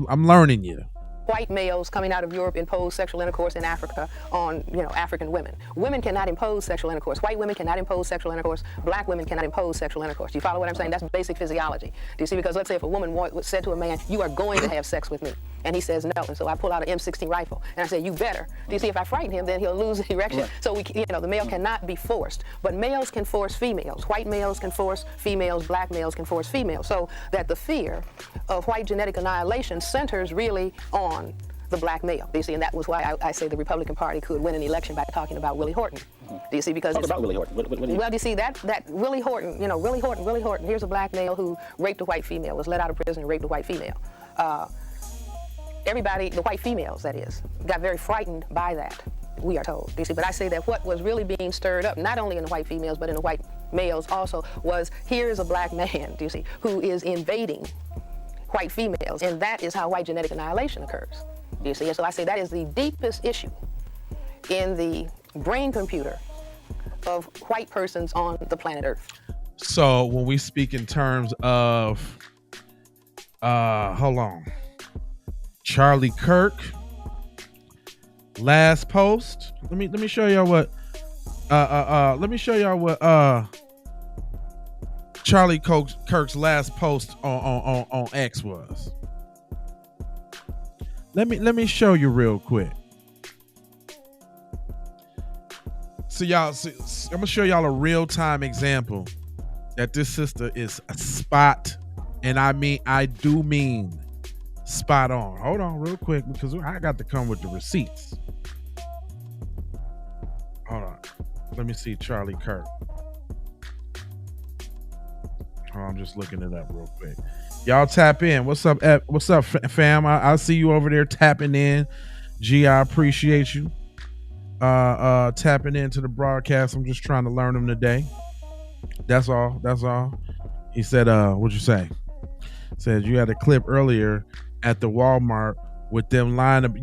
I'm learning you. White males coming out of Europe impose sexual intercourse in Africa on, African women. Women cannot impose sexual intercourse. White women cannot impose sexual intercourse. Black women cannot impose sexual intercourse. Do you follow what I'm saying? That's basic physiology. Do you see? Because let's say if a woman said to a man, "You are going to have sex with me," and he says no, and so I pull out an M16 rifle and I say, "You better." Do you see? If I frighten him, then he'll lose the erection. Right. So the male cannot be forced, but males can force females. White males can force females. Black males can force females. So that the fear of white genetic annihilation centers really on the black male. Do you see? And that was why I say the Republican Party could win an election by talking about Willie Horton. Do you see? Because talk about Willie Horton. What do you... Well, do you see that Willie Horton? Willie Horton. Here's a black male who raped a white female, was let out of prison and raped a white female. Everybody, the white females, that is, got very frightened by that, we are told. Do you see? But I say that what was really being stirred up, not only in the white females, but in the white males also, was here is a black man, do you see, who is invading white females, and that is how white genetic annihilation occurs. You see, and so I say that is the deepest issue in the brain computer of white persons on the planet Earth. So when we speak in terms of, hold on, Charlie Kirk, last post. Let me show y'all what. Let me show y'all what Charlie Kirk's last post on X was. Let me show you real quick. So y'all, I'm gonna show y'all a real-time example that this sister is a spot, and I do mean spot on. Hold on real quick, because I got to come with the receipts. Hold on. Let me see Charlie Kirk. Oh, I'm just looking it up real quick. Y'all tap in. What's up, fam? I see you over there tapping in. G, I appreciate you tapping into the broadcast. I'm just trying to learn them today. That's all. He said, what'd you say? Said you had a clip earlier at the Walmart with them line up.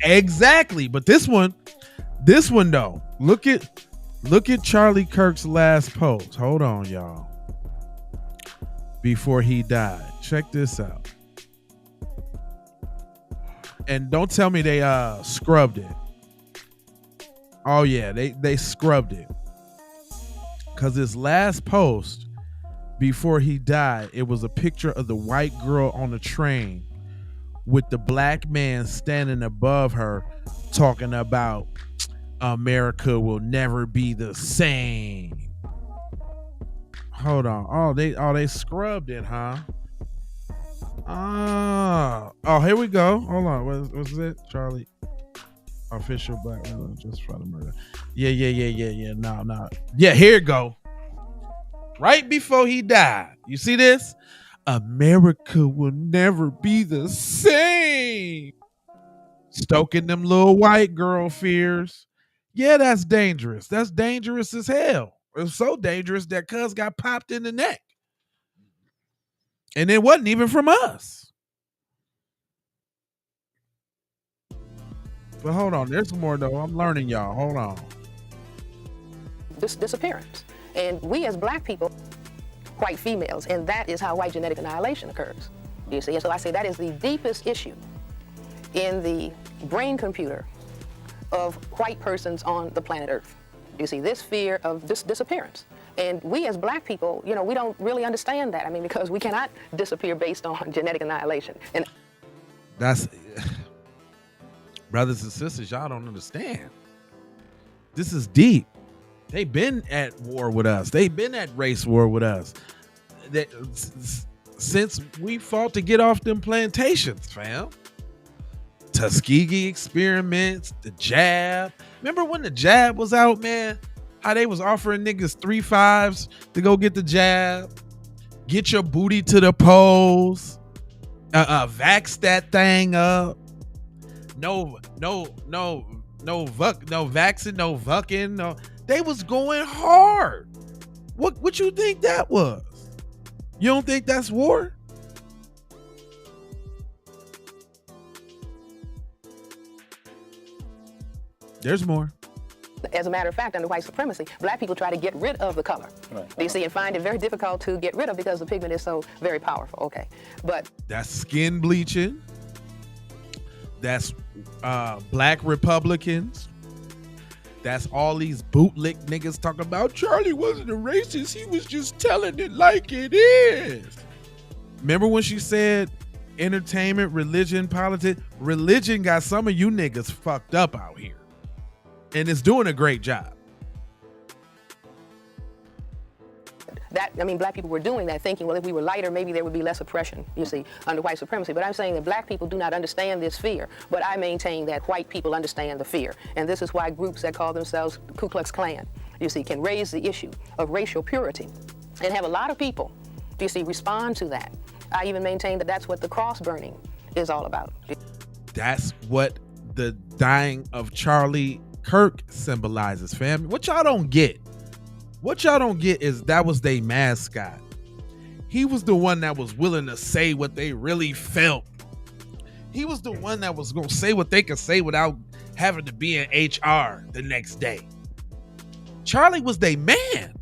Exactly. But this one though, look at Charlie Kirk's last post. Hold on, y'all. Before he died. Check this out. And don't tell me they scrubbed it. Oh yeah, they scrubbed it. Cause his last post before he died, it was a picture of the white girl on the train with the black man standing above her talking about America will never be the same. Hold on. They scrubbed it, huh? Oh, here we go. Hold on. What's it? Charlie. Official black woman just for the murder. Yeah. No. Yeah, here it go. Right before he died. You see this? America will never be the same. Stoking them little white girl fears. Yeah, that's dangerous. That's dangerous as hell. It's so dangerous that cuz got popped in the neck. And it wasn't even from us. But hold on, there's more though. I'm learning, y'all. Hold on. This disappearance. And we as black people, white females, and that is how white genetic annihilation occurs. You see, and so I say that is the deepest issue in the brain computer of white persons on the planet Earth. You see, this fear of this disappearance. And we as black people, we don't really understand that. I mean, because we cannot disappear based on genetic annihilation. And that's, brothers and sisters, y'all don't understand. This is deep. They've been at war with us. They've been at race war with us. since we fought to get off them plantations, fam. Tuskegee experiments, the jab. Remember when the jab was out, man? How they was offering niggas 3 5s to go get the jab. Get your booty to the polls. Vax that thing up. No vaccine, no vucking. No. They was going hard. What you think that was? You don't think that's war? There's more. As a matter of fact, under white supremacy, black people try to get rid of the color. Right. You see, and find it very difficult to get rid of because the pigment is so very powerful. Okay, but that's skin bleaching. That's black Republicans. That's all these bootlick niggas talking about Charlie wasn't a racist. He was just telling it like it is. Remember when she said entertainment, religion, politics? Religion got some of you niggas fucked up out here. And it's doing a great job. Black people were doing that, thinking, well, if we were lighter, maybe there would be less oppression, you see, under white supremacy. But I'm saying that black people do not understand this fear. But I maintain that white people understand the fear. And this is why groups that call themselves Ku Klux Klan, you see, can raise the issue of racial purity and have a lot of people, you see, respond to that. I even maintain that that's what the cross burning is all about. That's what the dying of Charlie Kirk symbolizes, fam. What y'all don't get is that was their mascot. He was the one that was willing to say what they really felt. He was the one that was going to say what they could say without having to be in HR the next day. Charlie was their man.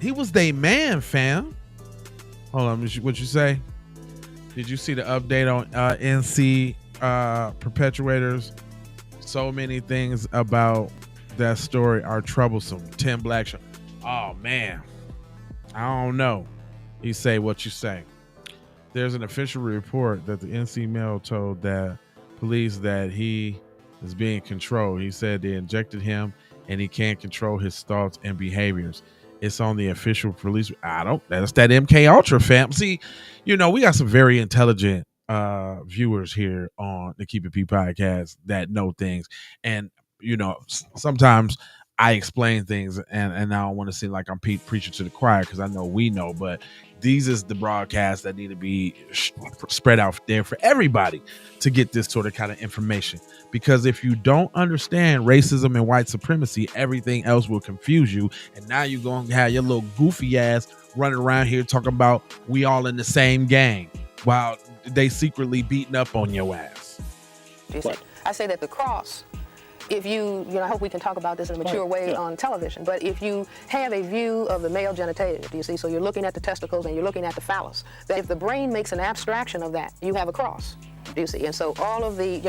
He was their man, fam. Hold on, what you say? Did you see the update on NC perpetuators? So many things about that story are troublesome. 10 black show. Oh man, I don't know. You say what you say. There's an official report that the NC Mail told that police that he is being controlled. He said they injected him and he can't control his thoughts and behaviors. It's on the official police. That's that MK Ultra fam. See, we got some very intelligent viewers here on the Keep It P podcast that know things. And, sometimes I explain things and I don't want to seem like I'm preaching to the choir because I know we know, but these is the broadcasts that need to be spread out there for everybody to get this sort of kind of information. Because if you don't understand racism and white supremacy, everything else will confuse you. And now you're going to have your little goofy ass running around here talking about we all in the same gang while they secretly beating up on your ass. I say that the cross, if I hope we can talk about this in a mature way on television, but if you have a view of the male genitalia, you see, so you're looking at the testicles and you're looking at the phallus, that if the brain makes an abstraction of that, you have a cross. You see, and so all of the,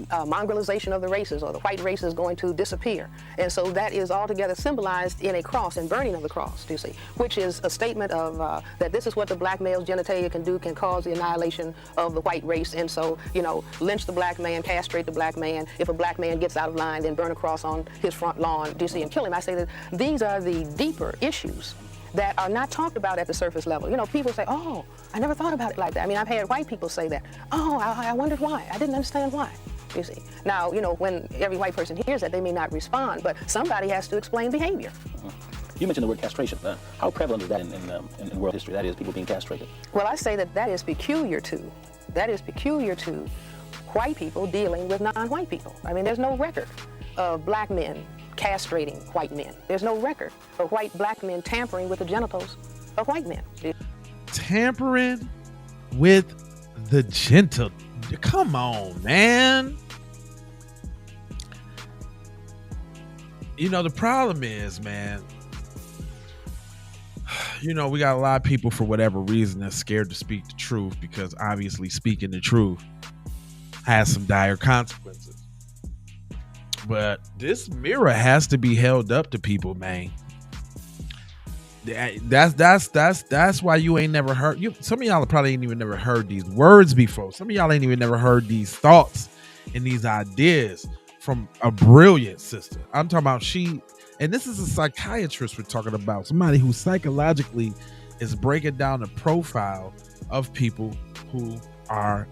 mongrelization of the races or the white race is going to disappear. And so that is altogether symbolized in a cross and burning of the cross, you see, which is a statement of that this is what the black male's genitalia can cause the annihilation of the white race. And so, lynch the black man, castrate the black man. If a black man gets out of line, then burn a cross on his front lawn, you see, and kill him. I say that these are the deeper issues that are not talked about at the surface level. People say, oh, I never thought about it like that. I mean, I've had white people say that. Oh, I wondered why. I didn't understand why, you see. Now, when every white person hears that, they may not respond, but somebody has to explain behavior. You mentioned the word castration. How prevalent is that in world history? That is, people being castrated. Well, I say that is peculiar to white people dealing with non-white people. I mean, there's no record of black men castrating white men. There's no record of black men tampering with the genitals of white men. Tampering with the genital. Come on, man. The problem is, man, we got a lot of people for whatever reason that's scared to speak the truth because obviously speaking the truth has some dire consequences. But this mirror has to be held up to people, man. That's why you ain't never heard. Some of y'all probably ain't even never heard these words before. Some of y'all ain't even never heard these thoughts and these ideas from a brilliant sister. I'm talking about and this is a psychiatrist we're talking about, somebody who psychologically is breaking down the profile of people who are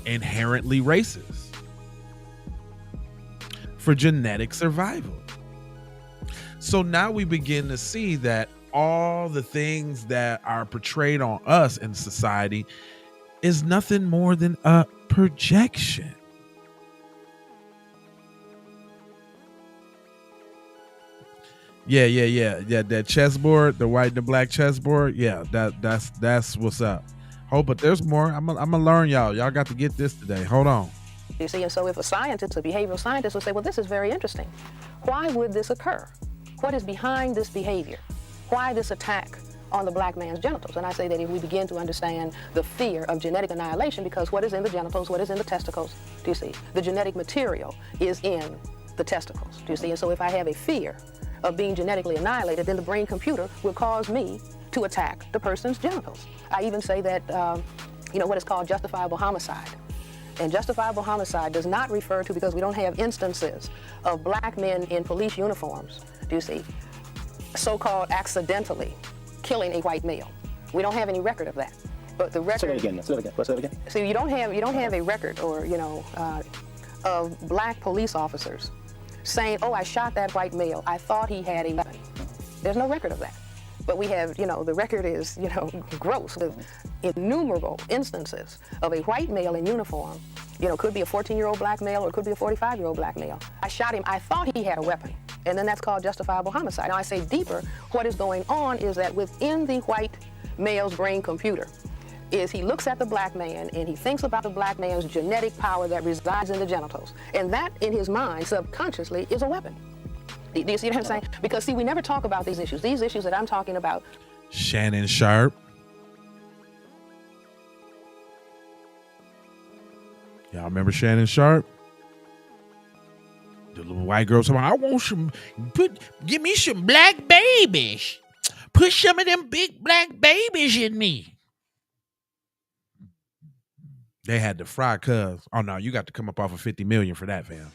inherently racist for genetic survival. So now we begin to see that all the things that are portrayed on us in society is nothing more than a projection. Yeah. That chessboard, the white and the black chessboard. Yeah, that's what's up. Oh, but there's more. I'm gonna learn y'all. Y'all got to get this today. Hold on. You see, and so if a scientist, a behavioral scientist would say, well, this is very interesting. Why would this occur? What is behind this behavior? Why this attack on the black man's genitals? And I say that if we begin to understand the fear of genetic annihilation, because what is in the genitals, what is in the testicles, do you see? The genetic material is in the testicles, do you see? And so if I have a fear of being genetically annihilated, then the brain computer will cause me to attack the person's genitals. I even say that, what is called justifiable homicide. And justifiable homicide does not refer to, because we don't have instances of black men in police uniforms, do you see, so-called accidentally killing a white male. We don't have any record of that. But the record. Say that again. So you don't have a record, or of black police officers saying, "Oh, I shot that white male. I thought he had a weapon." There's no record of that. But we have, the record is, gross with innumerable instances of a white male in uniform. Could be a 14-year-old black male or it could be a 45-year-old black male. I shot him. I thought he had a weapon. And then that's called justifiable homicide. Now I say deeper, what is going on is that within the white male's brain computer is he looks at the black man and he thinks about the black man's genetic power that resides in the genitals. And that in his mind subconsciously is a weapon. Do you see what I'm saying? Because see, we never talk about these issues. These issues that I'm talking about. Shannon Sharp. Y'all remember Shannon Sharp? The little white girl talking, I want give me some black babies. Put some of them big black babies in me. They had to fry cuz. Oh no, you got to come up off of 50 million for that, fam.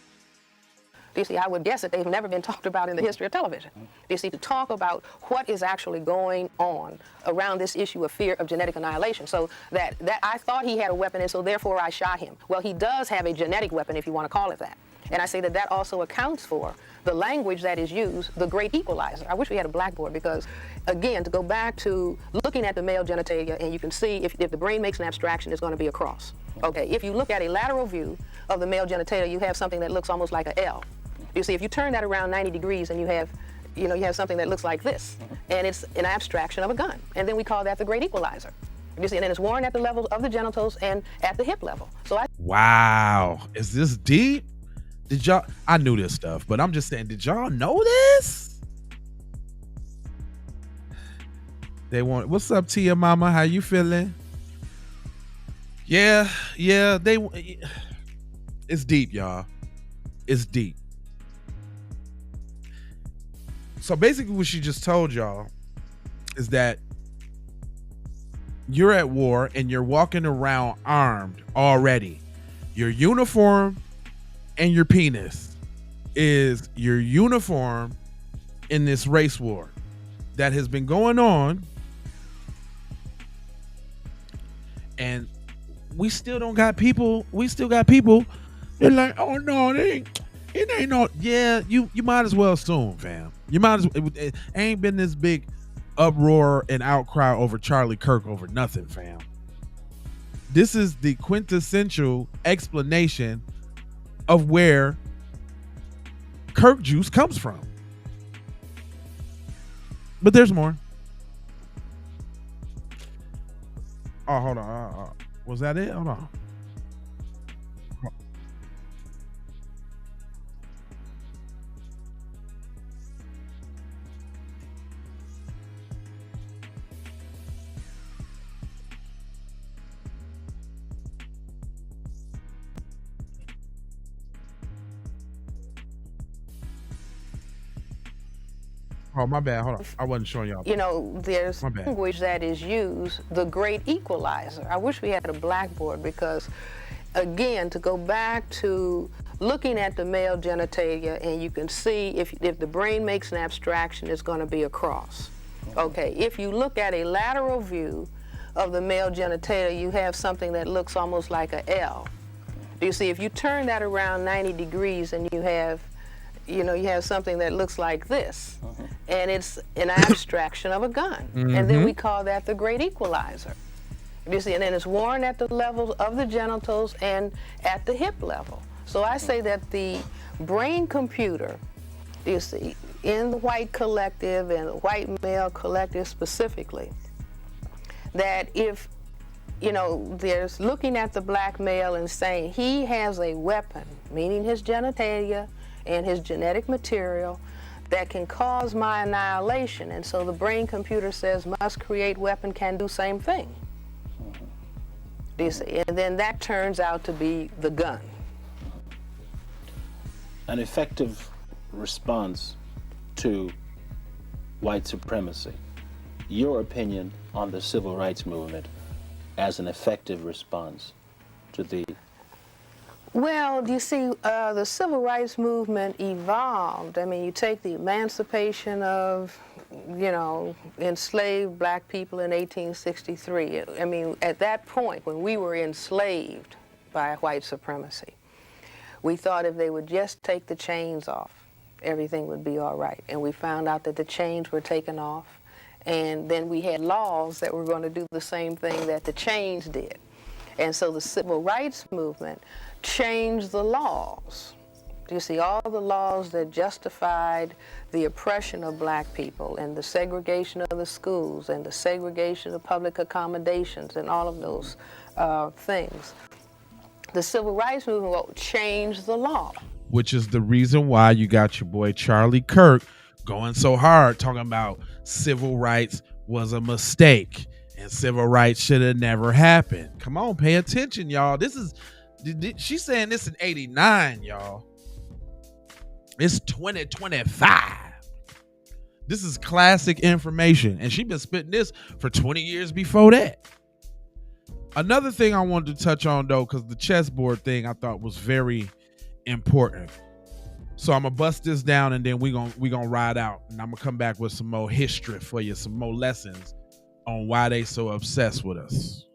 You see, I would guess that they've never been talked about in the history of television. You see, to talk about what is actually going on around this issue of fear of genetic annihilation. So that I thought he had a weapon and so therefore I shot him. Well, he does have a genetic weapon, if you want to call it that. And I say that also accounts for the language that is used, the great equalizer. I wish we had a blackboard because, again, to go back to looking at the male genitalia, and you can see if the brain makes an abstraction, it's going to be a cross. Okay, if you look at a lateral view of the male genitalia, you have something that looks almost like an L. You see, if you turn that around 90 degrees and you have something that looks like this, and it's an abstraction of a gun. And then we call that the great equalizer. You see, and then it's worn at the level of the genitals and at the hip level. Wow, is this deep? I knew this stuff, but I'm just saying, did y'all know this? What's up, Tia Mama? How you feeling? Yeah, it's deep, y'all. It's deep. So basically what she just told y'all is that you're at war and you're walking around armed already. Your uniform and your penis is your uniform in this race war that has been going on. And we still got people. They're like, oh no, it ain't no. Yeah, you might as well assume, fam. You might as well. It ain't been this big uproar and outcry over Charlie Kirk over nothing, fam. This is the quintessential explanation of where Kirk juice comes from. But there's more. Oh, hold on. Was that it? Hold on. Oh, my bad. Hold on. I wasn't showing y'all. There's language that is used, the great equalizer. I wish we had a blackboard because, again, to go back to looking at the male genitalia and you can see if the brain makes an abstraction, it's going to be a cross. Okay, if you look at a lateral view of the male genitalia, you have something that looks almost like a L. Do you see? If you turn that around 90 degrees and you have something that looks like this, and it's an abstraction of a gun. And then we call that the great equalizer. You see, and then it's worn at the level of the genitals and at the hip level. So I say that the brain computer, you see, in the white collective and the white male collective specifically, that if, there's looking at the black male and saying he has a weapon, meaning his genitalia and his genetic material, that can cause my annihilation. And so the brain computer says must create weapon, can do same thing. Do you see? And then that turns out to be the gun. An effective response to white supremacy. Your opinion on the civil rights movement as an effective response to the... Well, you see, the civil rights movement evolved. I mean, you take the emancipation of, enslaved black people in 1863. I mean, at that point, when we were enslaved by white supremacy, we thought if they would just take the chains off, everything would be all right. And we found out that the chains were taken off, and then we had laws that were going to do the same thing that the chains did. And so the civil rights movement changed the laws. You see, all the laws that justified the oppression of black people and the segregation of the schools and the segregation of public accommodations and all of those things. The civil rights movement changed the law. Which is the reason why you got your boy Charlie Kirk going so hard talking about civil rights was a mistake and civil rights should have never happened. Come on, pay attention, y'all. She's saying this in 89, y'all. It's 2025. This is classic information, and she's been spitting this for 20 years before that. Another thing I wanted to touch on, though, because the chessboard thing I thought was very important. So I'm gonna bust this down, and then we gonna ride out, and I'm gonna come back with some more history for you, some more lessons on why they so obsessed with us.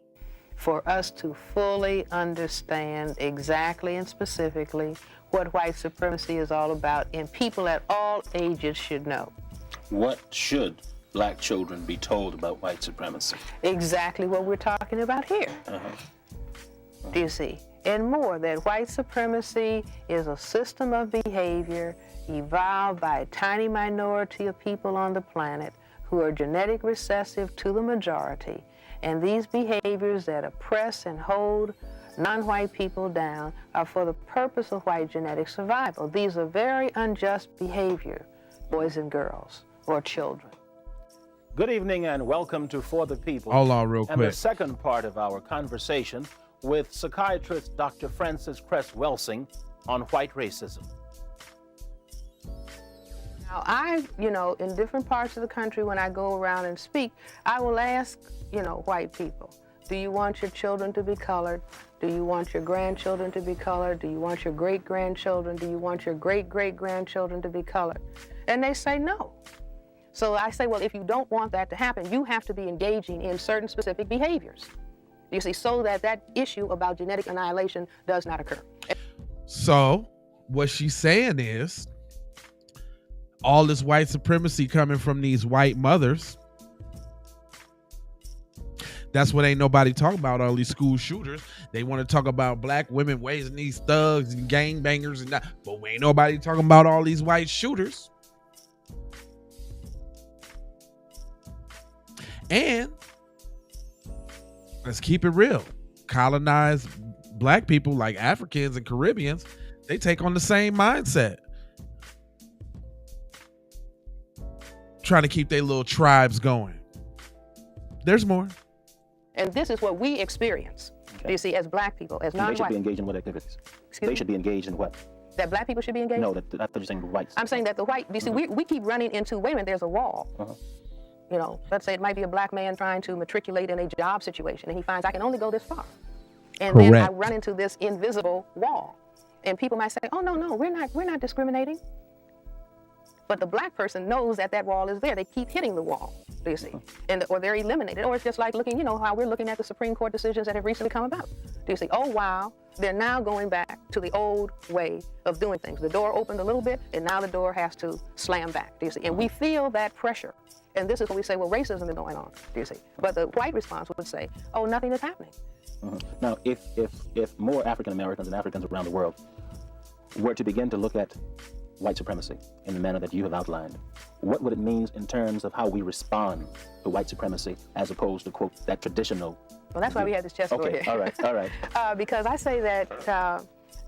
For us to fully understand exactly and specifically what white supremacy is all about, and people at all ages should know. What should black children be told about white supremacy? Exactly what we're talking about here. Do you see? And more, that white supremacy is a system of behavior evolved by a tiny minority of people on the planet who are genetic recessive to the majority. And these behaviors that oppress and hold non-white people down are for the purpose of white genetic survival. These are very unjust behavior, boys and girls, or children. Good evening and welcome to For the People. Hold on real quick. And the second part of our conversation with psychiatrist Dr. Frances Cress Welsing on white racism. Now, in different parts of the country, when I go around and speak, I will ask, white people, do you want your children to be colored? Do you want your grandchildren to be colored? Do you want your great-grandchildren? Do you want your great-great-grandchildren to be colored? And they say no. So I say, well, if you don't want that to happen, you have to be engaging in certain specific behaviors. You see, so that issue about genetic annihilation does not occur. So what she's saying is all this white supremacy coming from these white mothers. That's what ain't nobody talking about, all these school shooters. They want to talk about black women raising these thugs and gangbangers and that, but ain't nobody talking about all these white shooters. And let's keep it real. Colonized black people like Africans and Caribbeans, they take on the same mindset. Trying to keep their little tribes going. There's more. And this is what we experience, you see, as black people, as non-white. They should be engaged in what activities? They should be engaged in what? That black people should be engaged? No, I thought you were saying the whites. I'm saying that the white, you see, we keep running into, wait a minute, there's a wall. Let's say it might be a black man trying to matriculate in a job situation, and he finds I can only go this far. And then I run into this invisible wall. And people might say, oh, no, we're not discriminating. But the black person knows that that wall is there. They keep hitting the wall, do you see? Or they're eliminated. Or it's just like looking, how we're looking at the Supreme Court decisions that have recently come about. Do you see? Oh, wow, they're now going back to the old way of doing things. The door opened a little bit, and now the door has to slam back, do you see? And we feel that pressure. And this is when we say, well, racism is going on, do you see? But the white response would say, oh, nothing is happening. Now, if more African Americans and Africans around the world were to begin to look at white supremacy in the manner that you have outlined, what would it mean in terms of how we respond to white supremacy as opposed to, quote, that traditional? Well, that's why we have this chessboard here. All right. Because I say that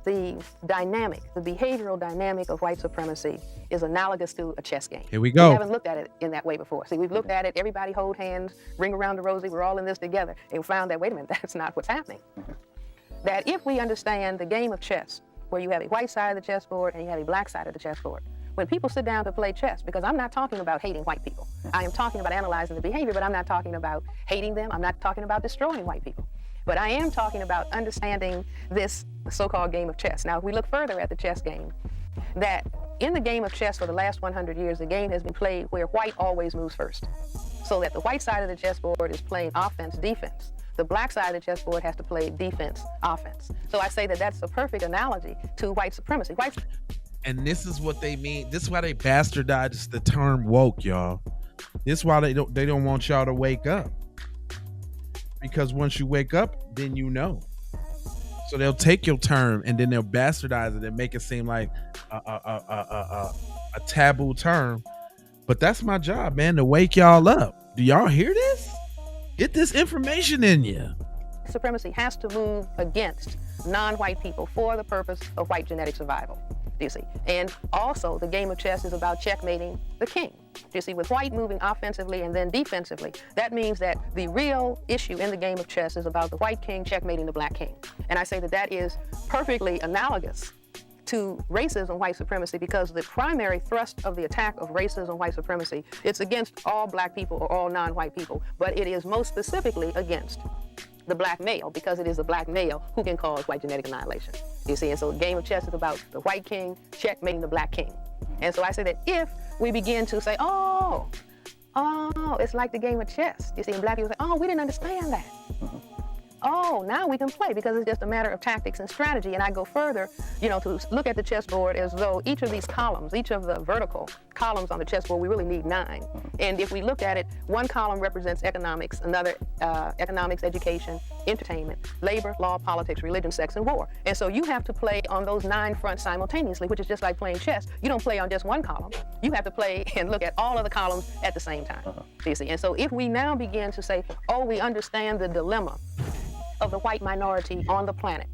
the behavioral dynamic of white supremacy is analogous to a chess game. Here we go. We haven't looked at it in that way before. See, we've looked at it, everybody hold hands, ring around the rosy, we're all in this together, and found that, wait a minute, that's not what's happening. That if we understand the game of chess, where you have a white side of the chessboard and you have a black side of the chessboard, when people sit down to play chess, because I'm not talking about hating white people, I am talking about analyzing the behavior, but I'm not talking about hating them, I'm not talking about destroying white people. But I am talking about understanding this so-called game of chess. Now, if we look further at the chess game, that in the game of chess for the last 100 years, the game has been played where white always moves first. So that the white side of the chessboard is playing offense, defense. The black side of the chessboard has to play defense, offense. So I say that that's a perfect analogy to white supremacy. And this is what they mean. This is why they bastardized the term woke, y'all. This is why they don't want y'all to wake up. Because once you wake up, then you know. So they'll take your term and then they'll bastardize it and make it seem like a taboo term. But that's my job, man, to wake y'all up. Do y'all hear this? Get this information in you. Supremacy has to move against non-white people for the purpose of white genetic survival, do you see? And also, the game of chess is about checkmating the king. Do you see? With white moving offensively and then defensively, that means that the real issue in the game of chess is about the white king checkmating the black king. And I say that that is perfectly analogous to racism, white supremacy, because the primary thrust of the attack of racism, white supremacy, it's against all black people or all non-white people, but it is most specifically against the black male, because it is the black male who can cause white genetic annihilation. You see, and so the game of chess is about the white king checkmating the black king. And so I say that if we begin to say, oh, it's like the game of chess. You see, and black people say, oh, we didn't understand that. Oh, now we can play, because it's just a matter of tactics and strategy. And I go further, to look at the chessboard as though each of these columns, each of the vertical columns on the chessboard, we really need 9. And if we look at it, one column represents economics, another economics, education, entertainment, labor, law, politics, religion, sex, and war. And so you have to play on those 9 fronts simultaneously, which is just like playing chess. You don't play on just one column. You have to play and look at all of the columns at the same time. You see? And so if we now begin to say, oh, we understand the dilemma of the white minority on the planet,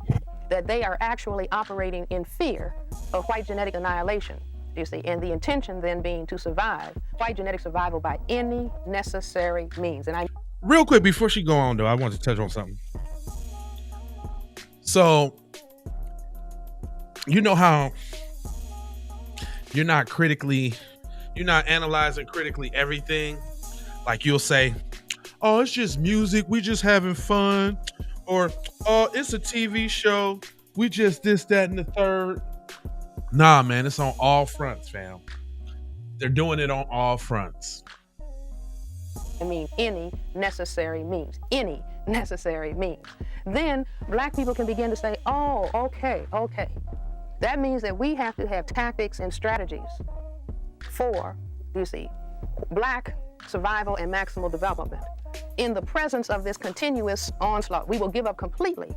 that they are actually operating in fear of white genetic annihilation, you see, and the intention then being to survive, white genetic survival by any necessary means. And real quick, before she go on though, I want to touch on something. So, you know how you're not analyzing critically everything. Like you'll say, oh, it's just music, we just having fun. Or, oh, it's a TV show, we just this, that, and the third. Nah, man, it's on all fronts, fam. They're doing it on all fronts. I mean, any necessary means. Any necessary means. Then black people can begin to say, oh, okay. That means that we have to have tactics and strategies for, you see, black survival and maximal development. In the presence of this continuous onslaught, we will give up completely,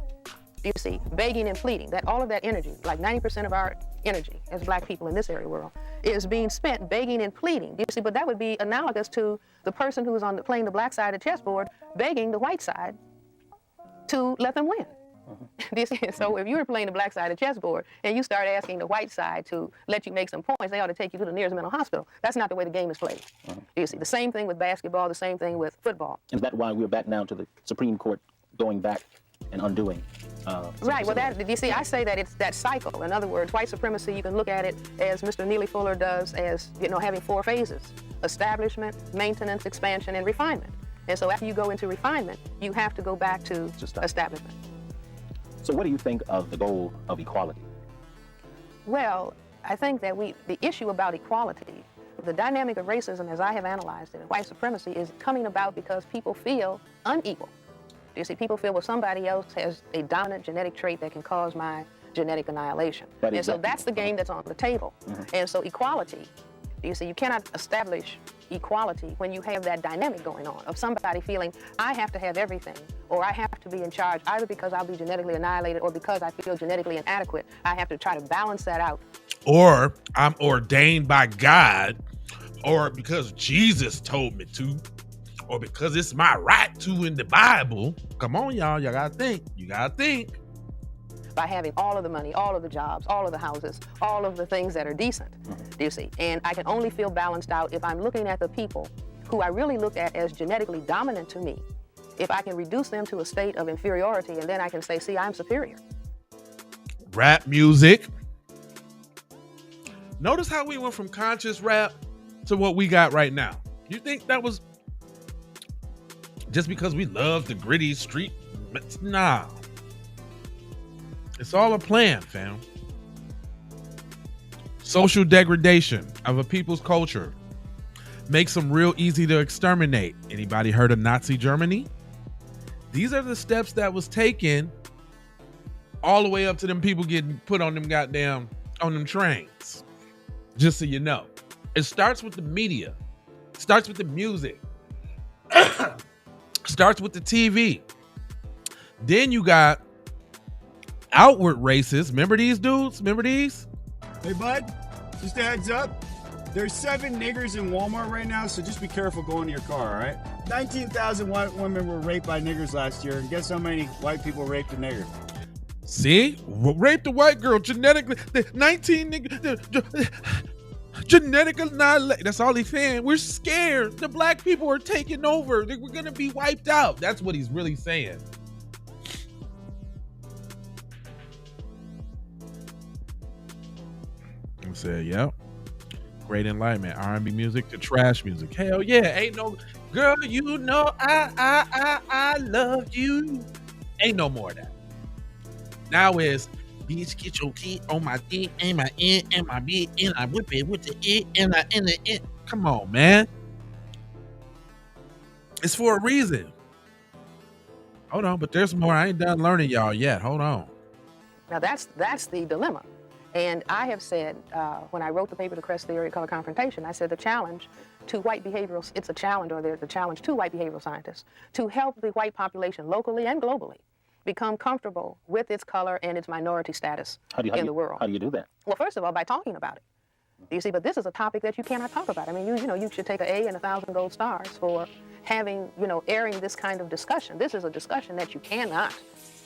you see, begging and pleading, that all of that energy, like 90% of our energy as black people in this area world, is being spent begging and pleading, you see, but that would be analogous to the person who is playing the black side of the chessboard, begging the white side to let them win. So if you were playing the black side of the chessboard and you start asking the white side to let you make some points, they ought to take you to the nearest mental hospital. That's not the way the game is played. You see, the same thing with basketball, the same thing with football. Is that why we're back now to the Supreme Court going back and undoing? Right, well, you see, I say that it's that cycle. In other words, white supremacy, you can look at it as Mr. Neely Fuller does, as, having 4 phases: establishment, maintenance, expansion, and refinement. And so after you go into refinement, you have to go back to establishment. So what do you think of the goal of equality? Well, I think that the issue about equality the dynamic of racism, as I have analyzed it, and white supremacy is coming about because people feel unequal. You see, people feel, well, somebody else has a dominant genetic trait that can cause my genetic annihilation. And so that's the game that's on the table. And so equality, you see, you cannot establish equality when you have that dynamic going on of somebody feeling, I have to have everything, or I have to be in charge, either because I'll be genetically annihilated or because I feel genetically inadequate. I have to try to balance that out. Or I'm ordained by God, or because Jesus told me to, or because it's my right to in the Bible. Come on, y'all. Y'all gotta think. You gotta think. By having all of the money, all of the jobs, all of the houses, all of the things that are decent, do you see? And I can only feel balanced out if I'm looking at the people who I really look at as genetically dominant to me, if I can reduce them to a state of inferiority, and then I can say, see, I'm superior. Rap music. Notice how we went from conscious rap to what we got right now. You think that was just because we love the gritty street? Nah. It's all a plan, fam. Social degradation of a people's culture makes them real easy to exterminate. Anybody heard of Nazi Germany? These are the steps that was taken all the way up to them people getting put on them trains. Just so you know. It starts with the media. It starts with the music. Starts with the TV. Then you got outward racists. Remember these dudes? Remember these? Hey, bud, just a heads up. There's 7 niggers in Walmart right now, so just be careful going to your car, all right? 19,000 white women were raped by niggers last year, and guess how many white people raped a nigger? See? Raped a white girl genetically. 19 niggas. Genetic annihilation. That's all he's saying. We're scared. The black people are taking over. We're going to be wiped out. That's what he's really saying. I said, yep. Great enlightenment. R&B music to trash music. Hell yeah. Ain't no girl, you know I love you. Ain't no more of that. Now is bitch, get your teeth on my dick and my N and my B and I whip it with the E and I in the N. Come on, man. It's for a reason. Hold on, but there's more. I ain't done learning y'all yet. Hold on. Now that's the dilemma. And I have said, when I wrote the paper, The Crest Theory of Color Confrontation, I said the challenge to white behavioral, it's a challenge, or there's a challenge to white behavioral scientists to help the white population locally and globally become comfortable with its color and its minority status in the world. How do you do that? Well, first of all, by talking about it. You see, but this is a topic that you cannot talk about. I mean, you should take an A and 1,000 gold stars for having, airing this kind of discussion. This is a discussion that you cannot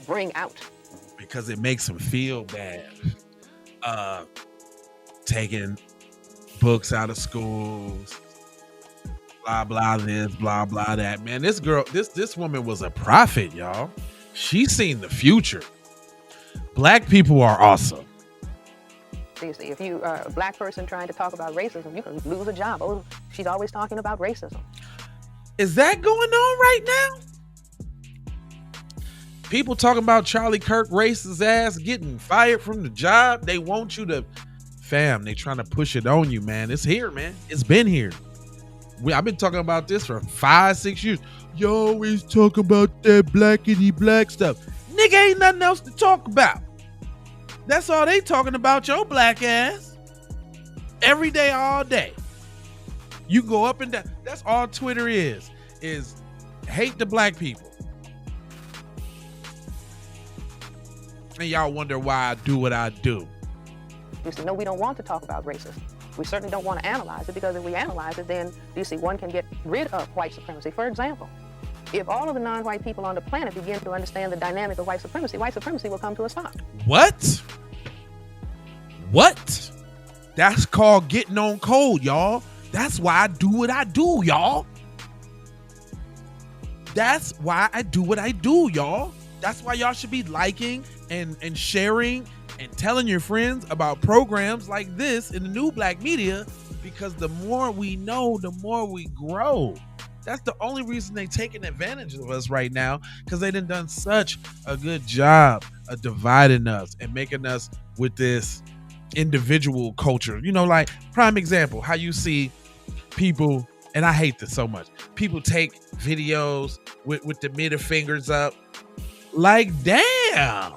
bring out. Because it makes them feel bad. Taking books out of schools, blah, blah, this, blah, blah, that. Man, this girl, this woman was a prophet, y'all. She's seen the future. Black people are awesome. Seriously, if you are a black person trying to talk about racism, you can lose a job. Oh, she's always talking about racism. Is that going on right now? People talking about Charlie Kirk racist ass getting fired from the job. They want you to, fam, they trying to push it on you, man. It's here, man. It's been here. I've been talking about this for 5-6 years. You always talk about that blackity black stuff. Nigga, ain't nothing else to talk about. That's all they talking about, your black ass. Every day, all day. You go up and down. That's all Twitter is hate the black people. And y'all wonder why I do what I do. You see, no, we don't want to talk about racism. We certainly don't want to analyze it, because if we analyze it, then you see, one can get rid of white supremacy. For example, if all of the non-white people on the planet begin to understand the dynamic of white supremacy will come to a stop. What? That's called getting on code, y'all. That's why I do what I do, y'all. That's why I do what I do, y'all. That's why y'all should be liking and sharing and telling your friends about programs like this in the new black media, because the more we know, the more we grow. That's the only reason they taking advantage of us right now, because they done such a good job of dividing us and making us with this individual culture. Like prime example, how you see people, and I hate this so much, people take videos with the middle fingers up. Like, damn.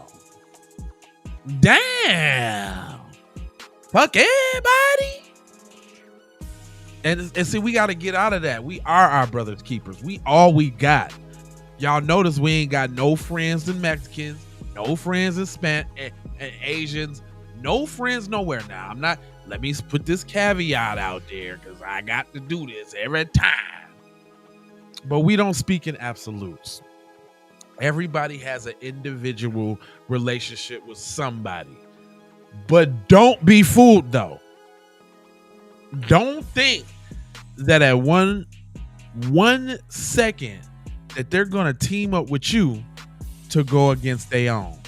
Fuck everybody. And see, we got to get out of that. We are our brother's keepers. We all we got. Y'all notice we ain't got no friends in Mexicans, no friends in and Asians, no friends nowhere now. I'm not, let me put this caveat out there because I got to do this every time. But we don't speak in absolutes. Everybody has an individual relationship with somebody. But don't be fooled, though. Don't think that at one second that they're going to team up with you to go against their own.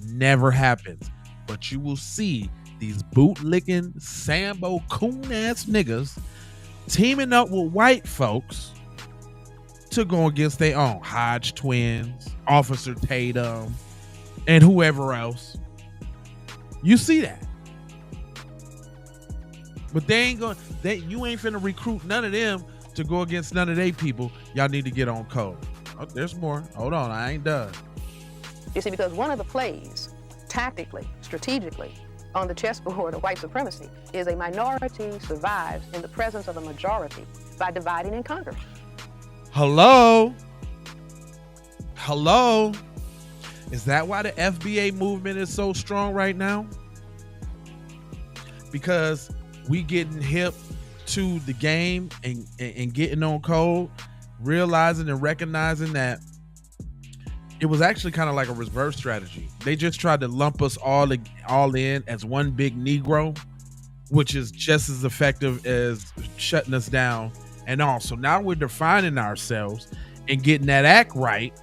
Never happens. But you will see these bootlicking, Sambo, coon-ass niggas teaming up with white folks to go against their own. Hodge twins, Officer Tatum, and whoever else. You see that. But they ain't going. You ain't finna recruit none of them to go against none of they people. Y'all need to get on code. Oh, there's more. Hold on, I ain't done. You see, because one of the plays, tactically, strategically, on the chessboard of white supremacy is a minority survives in the presence of a majority by dividing and conquering. Hello? Is that why the FBA movement is so strong right now? Because we getting hip to the game and getting on code, realizing and recognizing that it was actually kind of like a reverse strategy. They just tried to lump us all in as one big Negro, which is just as effective as shutting us down. And also now we're defining ourselves and getting that act right,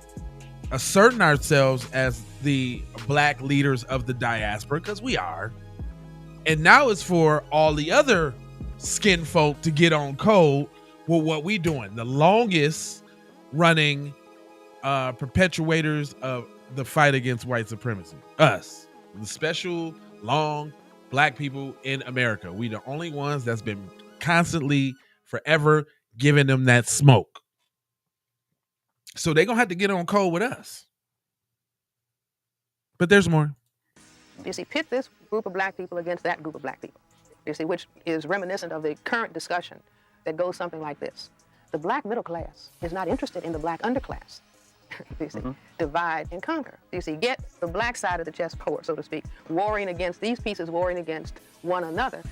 asserting ourselves as the black leaders of the diaspora, because we are. And now it's for all the other skin folk to get on code with what we doing. The longest running perpetuators of the fight against white supremacy. Us. The special, long, black people in America. We the only ones that's been constantly, forever giving them that smoke. So they're going to have to get on code with us. But there's more. You see, pit this group of black people against that group of black people. You see, which is reminiscent of the current discussion that goes something like this. The black middle class is not interested in the black underclass. You see, divide and conquer. You see, get the black side of the chessboard, so to speak, warring against these pieces, warring against one another.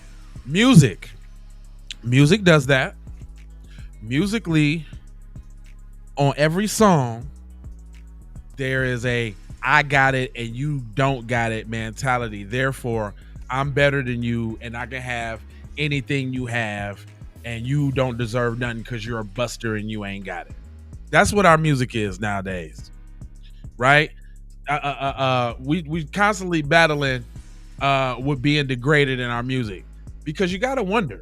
Music does that. Musically, on every song, there is a I got it and you don't got it mentality. Therefore, I'm better than you and I can have anything you have and you don't deserve nothing because you're a buster and you ain't got it. That's what our music is nowadays, right? We constantly battling with being degraded in our music, because you got to wonder,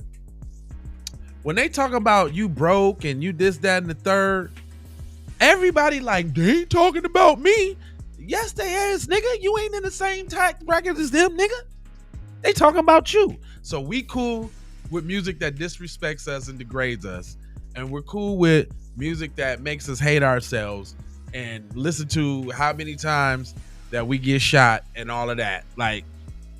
when they talk about you broke and you this, that, and the third, everybody like, they ain't talking about me. Yes, they is, nigga. You ain't in the same tax bracket as them, nigga. They talking about you. So we cool with music that disrespects us and degrades us. And we're cool with music that makes us hate ourselves and listen to how many times that we get shot and all of that. Like,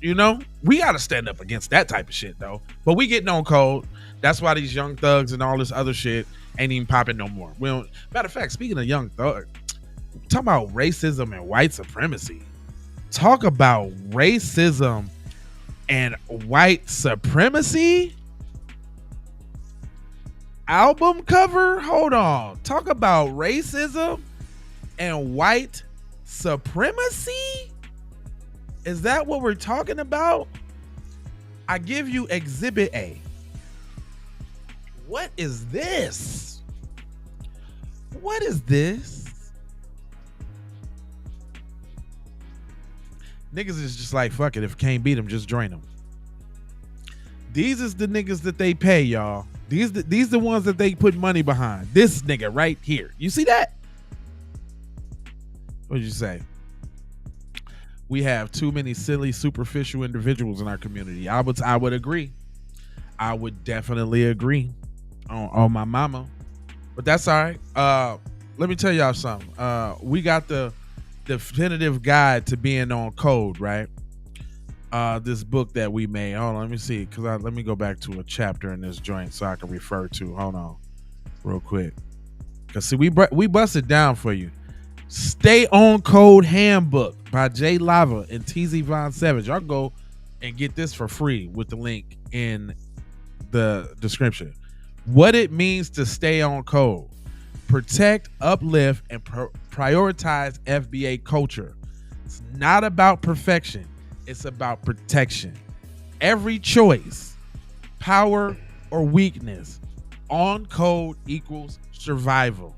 you know, we got to stand up against that type of shit, though. But we getting on code. That's why these young thugs and all this other shit ain't even popping no more. We don't. Matter of fact, speaking of young thugs, talk about racism and white supremacy. Talk about racism and white supremacy. Album cover? Hold on. Talk about racism and white supremacy? Is that what we're talking about? I give you Exhibit A. What is this? What is this? Niggas is just like, fuck it. If can't beat them, just join them. These is the niggas that they pay, y'all. These the ones that they put money behind. This nigga right here. You see that? What'd you say? We have too many silly, superficial individuals in our community. I would agree. I would definitely agree. on my mama, but that's all right. Let me tell y'all something. We got the definitive guide to being on code, right? This book that we made. Hold on, let me see, because let me go back to a chapter in this joint so I can refer to. Hold on, real quick. Cause see, we busted down for you. Stay on Code Handbook by Jay Lava and TZ Von Savage. Y'all go and get this for free with the link in the description. What it means to stay on code. Protect, uplift, and prioritize FBA culture. It's not about perfection. It's about protection. Every choice, power or weakness, on code equals survival.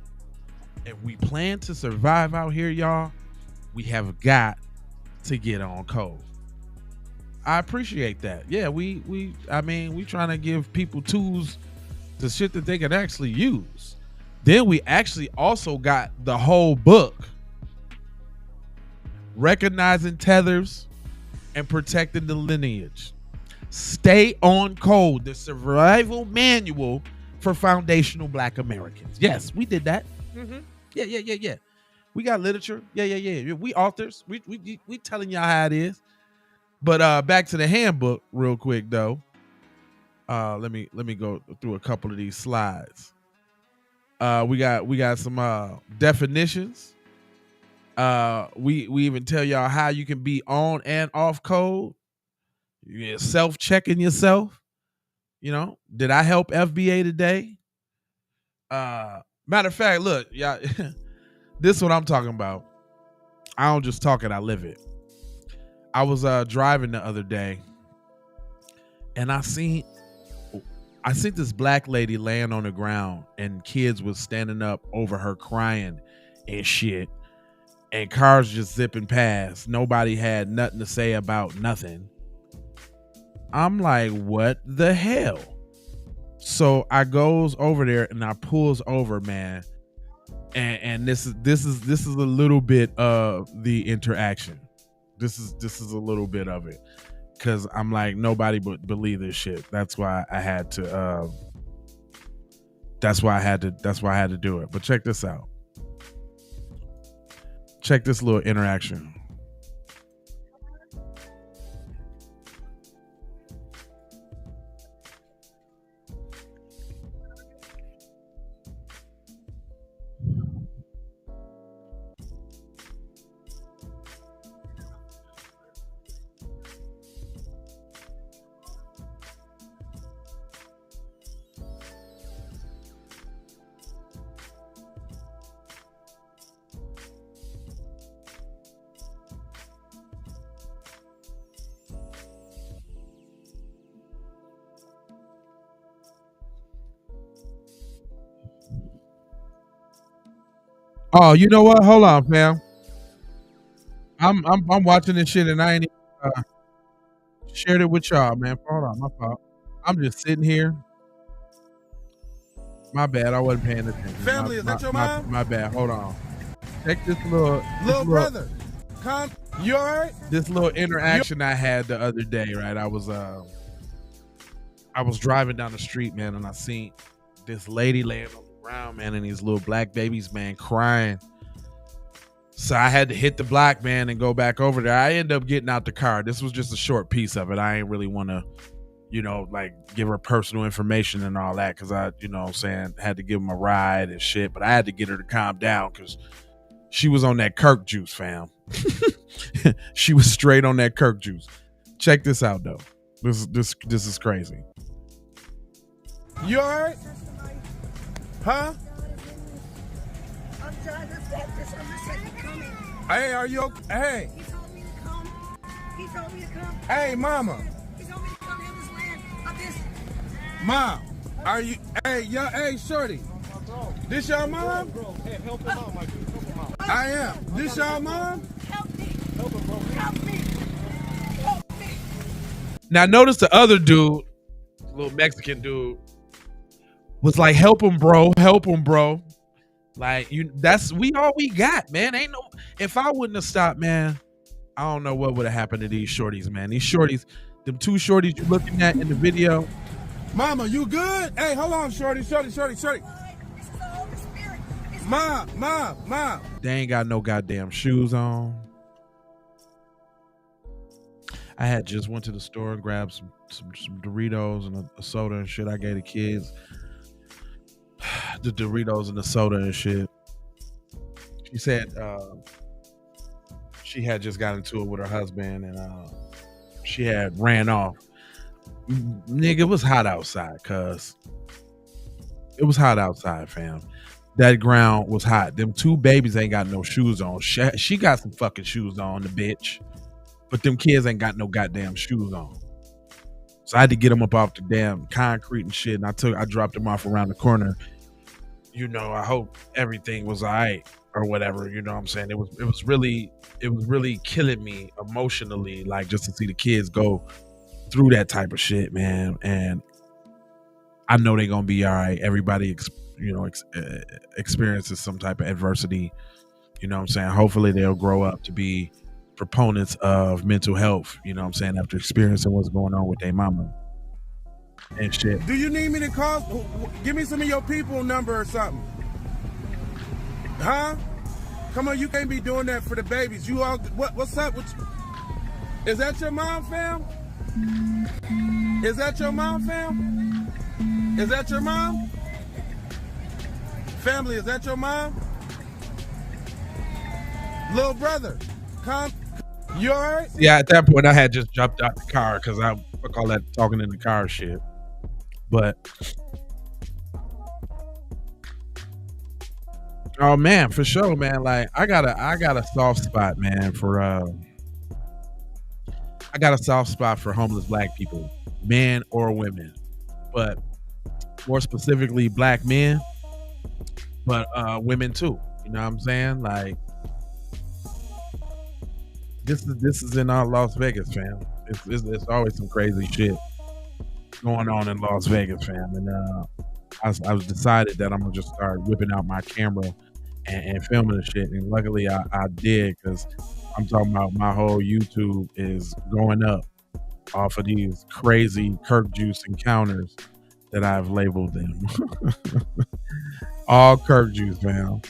If we plan to survive out here, y'all, we have got to get on code. I appreciate that. Yeah, we trying to give people tools to shit that they can actually use. Then we actually also got the whole book, recognizing tethers and protecting the lineage. Stay on code, the survival manual for foundational Black Americans. Yes, we did that. Mm-hmm. Yeah. We got literature. Yeah. We authors. We telling y'all how it is. But back to the handbook real quick though. Let me go through a couple of these slides. We got some definitions. We even tell y'all how you can be on and off code. You're self-checking yourself. You know, did I help FBA today? Matter of fact, look, y'all, this is what I'm talking about. I don't just talk it, I live it. I was driving the other day, and I seen this Black lady laying on the ground, and kids was standing up over her crying and shit, and cars just zipping past. Nobody had nothing to say about nothing. I'm like, what the hell? So I goes over there and I pulls over, man. And this is a little bit of the interaction. This is a little bit of it. Cause I'm like, nobody would believe this shit. That's why I had to do it. But check this out. Check this little interaction. Oh, you know what? Hold on, fam. I'm watching this shit and I ain't even, shared it with y'all, man. Hold on, my fault. I'm just sitting here. My bad. I wasn't paying attention. Family, is that your mom? My bad. Hold on. Check this little brother. Come, you all right? This little interaction I had the other day, right? I was driving down the street, man, and I seen this lady laying on the ground, man, and these little Black babies, man, crying. So I had to hit the block, man, and go back over there. I ended up getting out the car. This was just a short piece of it. I ain't really want to, like give her personal information and all that, because I, what I'm saying, had to give them a ride and shit. But I had to get her to calm down because she was on that Kirk juice, fam. She was straight on that Kirk juice. Check this out, though. This is crazy. You all right? Huh? I'm trying to stop this. I'm just saying, coming. Hey, are you okay? Hey. He told me to come. He told me to come. Hey, mama. He told me to come in this land. I'm this. Mom, are you? Hey, shorty. This your mom? Hey, help him out, my dude. Help him out. I am. This your mom? Help me. Help him, bro. Help me. Help me. Now notice the other dude, little Mexican dude, was like, help him, bro. Like, we all we got, man. Ain't no, if I wouldn't have stopped, man, I don't know what would have happened to these shorties, man. These shorties, them two shorties you're looking at in the video, Mama, you good? Hey, hold on, shorty. Mom. They ain't got no goddamn shoes on. I had just went to the store and grabbed some Doritos and a soda and shit. I gave the kids the Doritos and the soda and shit. She said she had just got into it with her husband and she had ran off. Nigga, it was hot outside, cuz. It was hot outside, fam. That ground was hot. Them two babies ain't got no shoes on. She got some fucking shoes on, the bitch. But them kids ain't got no goddamn shoes on. So I had to get them up off the damn concrete and shit. And I dropped them off around the corner. You know, I hope everything was all right or whatever. You know what I'm saying? It was really killing me emotionally, like just to see the kids go through that type of shit, man. And I know they're gonna be all right. Everybody experiences some type of adversity. You know what I'm saying? Hopefully they'll grow up to be proponents of mental health, you know what I'm saying, after experiencing what's going on with their mama and shit. Do you need me to call? Give me some of your people number or something. Huh? Come on, you can't be doing that for the babies. You all, what's up with you? Is that your mom, fam? Is that your mom, fam? Is that your mom? Family, is that your mom? Little brother, come. You all right? Yeah, at that point I had just jumped out the car because I call that talking in the car shit. But oh man, for sure, man. Like I got a soft spot, man, for I got a soft spot for homeless black people, men or women, but more specifically black men, but women too. You know what I'm saying? Like this is in Las Vegas, fam. It's always some crazy shit going on in Las Vegas, fam. And I was decided that I'm gonna just start whipping out my camera and filming the shit. And luckily I did, because I'm talking about my whole YouTube is going up off of these crazy Kirk Juice encounters that I've labeled them. All Kirk Juice, fam.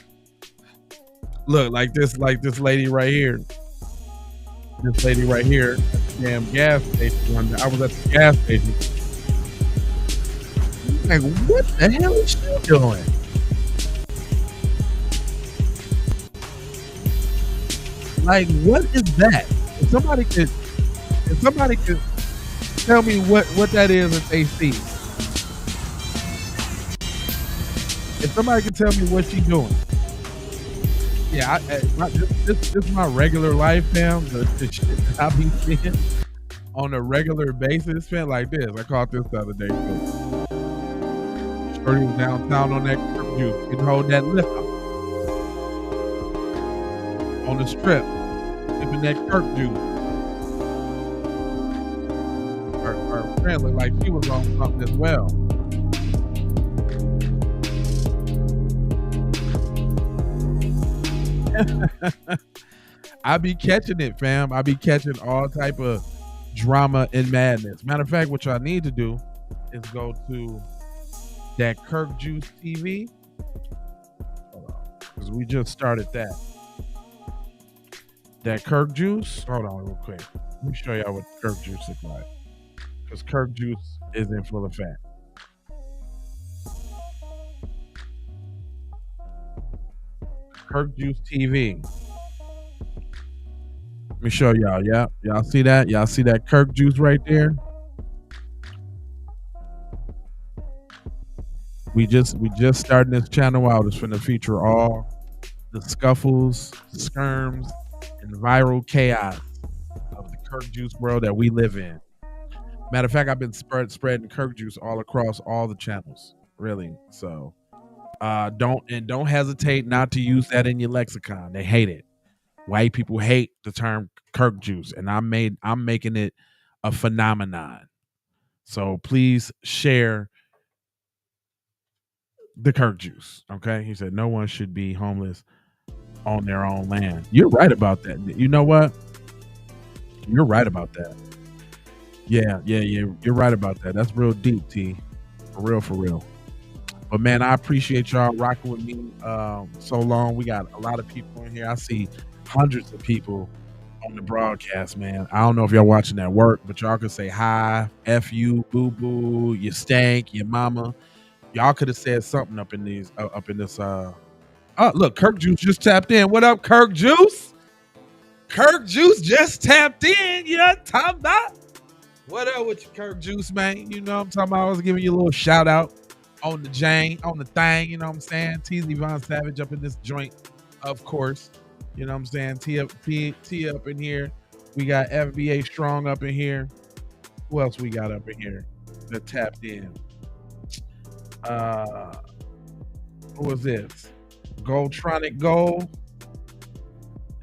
Look, like this lady right here. This lady right here at the damn gas station one day. I was at the gas station. Like, what the hell is she doing? Like, what is that? If somebody could tell me what that is that they see. If somebody could tell me what she's doing. Yeah, this is my regular life, fam. The shit that I be seeing on a regular basis, fam, like this. I caught this the other day too. Shorty was downtown on that Kirk Juice. You can hold that lift up on the strip, sipping that Kirk Juice. Her friend looked like she was on something as well. I be catching it, fam. I be catching all type of drama and madness. Matter of fact, what y'all need to do is go to that Kirk Juice TV. Hold on, because we just started that. That Kirk Juice. Hold on real quick. Let me show y'all what Kirk Juice looks like. Because Kirk Juice is in full effect. Kirk Juice TV. Let me show y'all. Yeah, y'all see that? Y'all see that Kirk Juice right there? We just starting this channel out. It's going to feature all the scuffles, skirms, and viral chaos of the Kirk Juice world that we live in. Matter of fact, I've been spreading Kirk Juice all across all the channels, really. So don't hesitate not to use that in your lexicon. They hate it. White people hate the term Kirk Juice, and I'm making it a phenomenon. So please share the Kirk Juice. Okay, he said no one should be homeless on their own land. You're right about that. You know what? You're right about that. Yeah. You're right about that. That's real deep, T. For real, for real. But man, I appreciate y'all rocking with me so long. We got a lot of people in here. I see hundreds of people on the broadcast, man. I don't know if y'all watching at work, but y'all could say hi, F you, boo boo, you stank, your mama. Y'all could have said something up in this. Oh, look, Kirk Juice just tapped in. What up, Kirk Juice? Kirk Juice just tapped in. You know what I'm talking about? What up with you, Kirk Juice, man? You know what I'm talking about? I was giving you a little shout out on the Jane, on the thing, you know what I'm saying? TZ Von Savage up in this joint, of course. You know what I'm saying? T up in here. We got FBA Strong up in here. Who else we got up in here that tapped in? Who was this? Goldtronic Gold.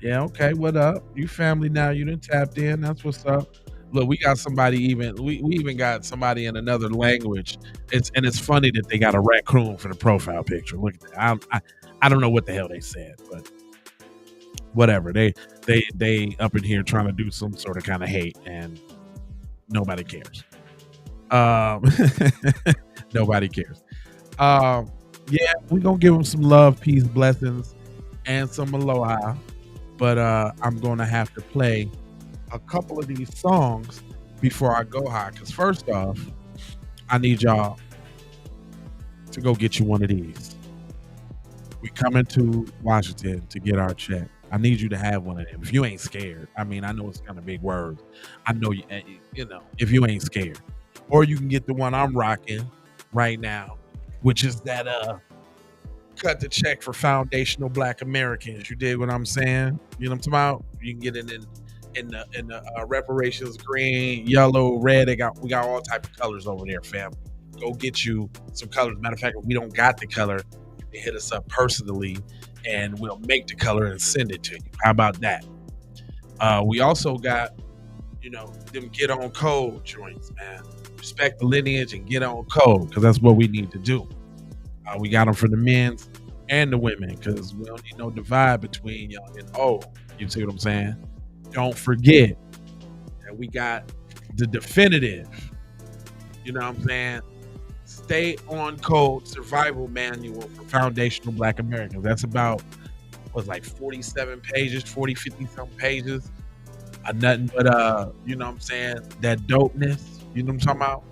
Yeah, okay. What up? You family now. You done tapped in. That's what's up. Look, we got somebody we even got somebody in another language. It's funny that they got a raccoon for the profile picture. Look at that. I don't know what the hell they said, but whatever. They up in here trying to do some sort of kind of hate, and nobody cares. Nobody cares. Yeah, we're gonna give them some love, peace, blessings, and some aloha. But I'm gonna have to play a couple of these songs before I go high. Because first off, I need y'all to go get you one of these. We coming to Washington to get our check. I need you to have one of them. If you ain't scared, I mean, I know it's kind of big words. I know you know, if you ain't scared. Or you can get the one I'm rocking right now, which is that cut the check for foundational Black Americans. You dig what I'm saying? You know what I'm talking about? You can get it in the reparations, green, yellow, red. We got all type of colors over there, fam. Go get you some colors. Matter of fact, if we don't got the color, you can hit us up personally and we'll make the color and send it to you. How about that? We also got, you know, them get on code joints, man. Respect the lineage and get on code, because that's what we need to do. We got them for the men's and the women, because we don't need no divide between young and old. You see what I'm saying? Don't forget that we got the definitive, you know what I'm saying, stay on code survival manual for foundational Black Americans. That's about, what's like 47 pages, 40, 50 some pages. Nothing but, you know what I'm saying, that dopeness, you know what I'm talking about?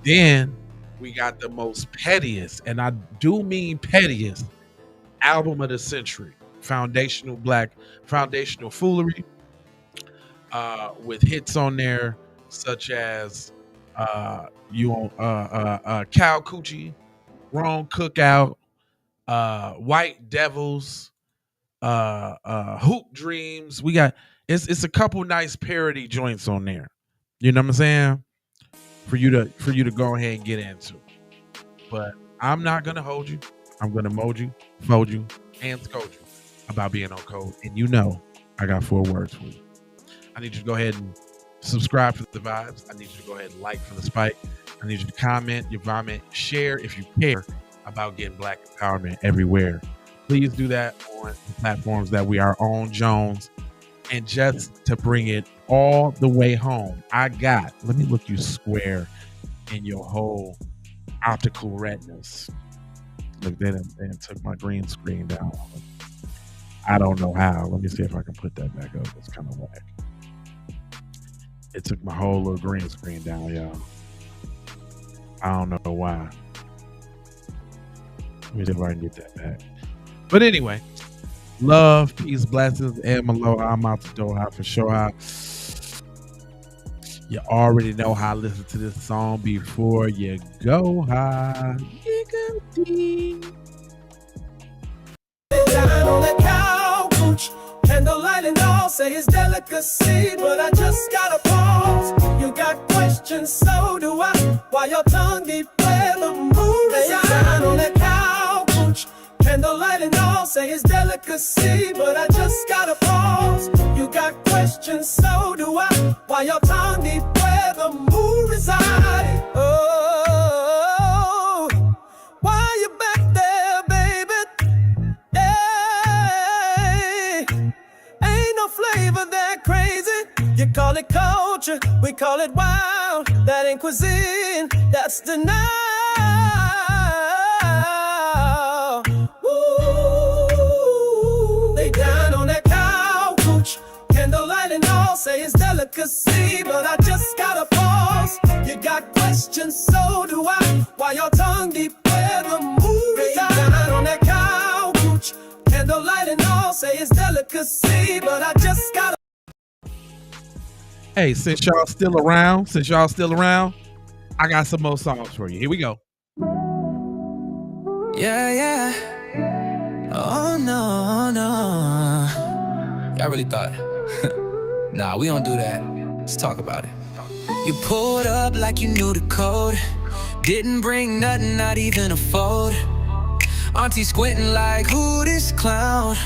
Then we got the most pettiest, and I do mean pettiest, album of the century, foundational Foolery, with hits on there such as Cow Coochie, Wrong Cookout, White Devils, Hoop Dreams. We got it's a couple nice parody joints on there. You know what I'm saying? For you to go ahead and get into. But I'm not gonna hold you. I'm gonna mold you, fold you, and scold you about being on code. And you know I got 4 words for you. I need you to go ahead and subscribe for the vibes. I need you to go ahead and like for the spike. I need you to comment, your vomit, share if you care about getting Black empowerment everywhere. Please do that on the platforms that we are on, Jones. And just to bring it all the way home, let me look you square in your whole optical retinas. Look, they took my green screen down. I don't know how. Let me see if I can put that back up. It's kind of whack. It took my whole little green screen down, y'all. I don't know why. Let me see if I can get that back. But anyway, love, peace, blessings, and aloha. I'm out the door for sure. You already know how I listen to this song before you go high. You go deep. Down on the couch, candlelight and all say it's delicacy, but I just gotta pause. You got questions, so do I. Why your tongue deep where the moon is down on the couch, candlelight and all say it's delicacy, but I just gotta pause. You got questions, so do I. Why your tongue deep where the moon resides? Oh, why you back there, baby? Yeah, ain't no flavor that crazy. You call it culture, we call it wild. That ain't cuisine, that's denial. question, so do I. Why your tongue deep where the movie down on that cow cooch. Candlelight and all say it's delicacy, but I just gotta. Hey, since y'all still around, I got some more songs for you. Here we go. Yeah, yeah. Oh no, no. Y'all really thought? Nah, we don't do that. Let's talk about it. You pulled up like you knew the code. Didn't bring nothing, not even a fold. Auntie squinting like, who this clown?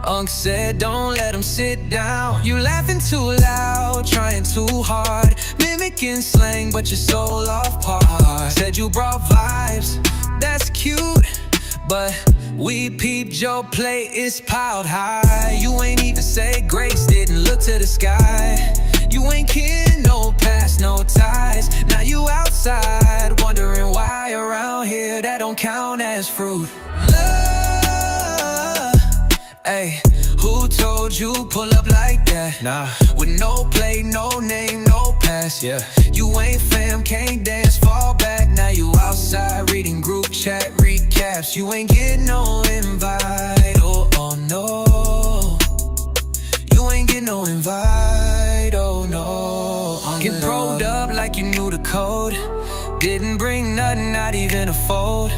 Unc said, don't let him sit down. You laughing too loud, trying too hard, mimicking slang, but you're so off par. Said you brought vibes, that's cute, but we peeped your plate, it's piled high. You ain't even say grace, didn't look to the sky. You ain't kin, no past, no ties. Now you outside, wondering why around here that don't count as fruit. Love, ay, who told you pull up like that? Nah, with no play, no name, no pass, yeah. You ain't fam, can't dance, fall back. Now you outside reading group chat recaps. You ain't getting no invite, oh, oh no. You ain't get no invite, oh no. Get probed up like you knew the code. Didn't bring nothing, not even a fold.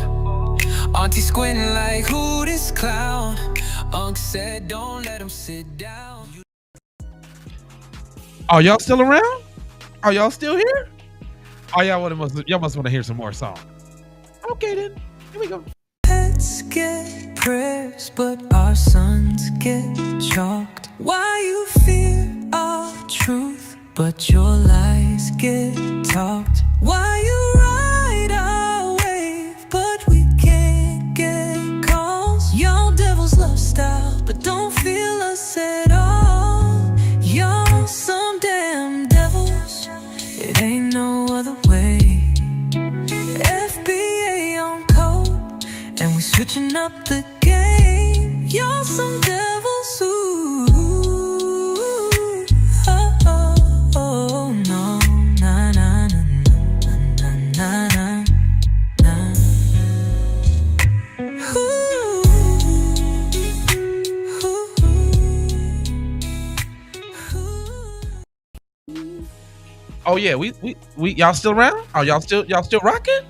Auntie squinting like, who this clown? Unc said, don't let him sit down. Oh, y'all still around? Are y'all still here? Oh, y'all must want to hear some more songs. Okay then, here we go. Let's get prayers, but our sons get chalked. Why you fear our truth, but your lies get talked? Why you ride our wave, but we can't get calls? Y'all devils love style, but don't feel us at all. Y'all some damn devils, it ain't no other way. FBA on code, and we switching up the game. Y'all some devils, ooh, oh, oh, oh, no, nah, nah, nah, nah, nah, nah, nah. Ooh, Oh yeah, we y'all still around? Oh, y'all still rocking?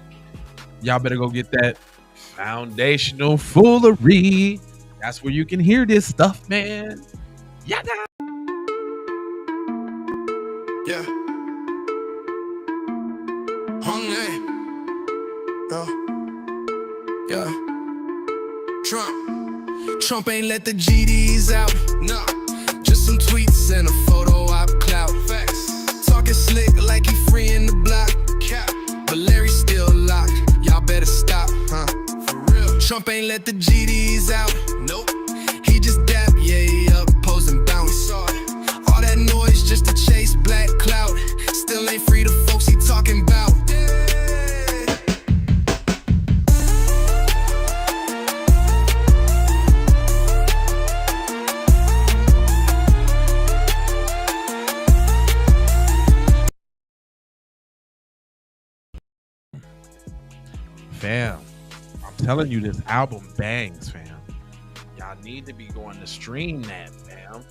Y'all better go get that foundational foolery. That's where you can hear this stuff, man. Yeah. Yeah. Hungry. Yeah. Trump ain't let the GDs out. No. Just some tweets and a photo op clout. Facts. Talking slick like he free in the block. Cap. But Larry's still locked. Y'all better stop, huh? For real. Trump ain't let the GDs out. Nope. He just dap, yeah, up, pose and bounce. All that noise just to chase black clout. Still ain't free the folks he talking about. Fam, I'm telling you, this album bangs, fam. Y'all need to be going to stream that, fam.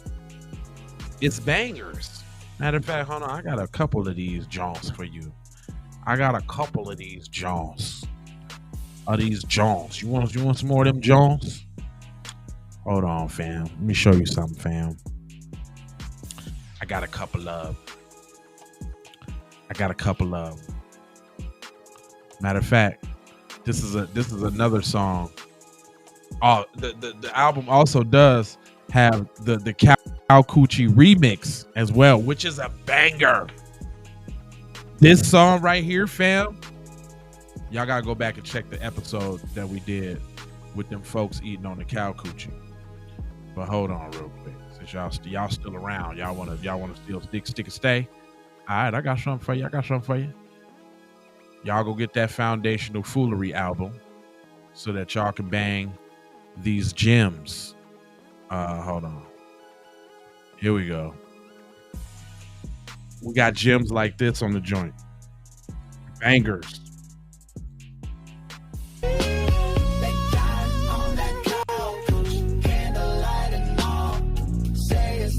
It's bangers. Matter of fact, hold on, I got a couple of these jaunts for you. You want some more of them jaunts? Hold on, fam. Let me show you something, fam. I got a couple of. Matter of fact, this is another song. Oh, the album also does have the Cow Coochie remix as well, which is a banger. This song right here, fam, y'all gotta go back and check the episode that we did with them folks eating on the cow coochie. But hold on real quick, since y'all still around, y'all wanna still stick and stay. All right, I got something for you. Y'all go get that Foundational Foolery album so that y'all can bang these gems. Hold on. Here we go. We got gems like this on the joint. Bangers.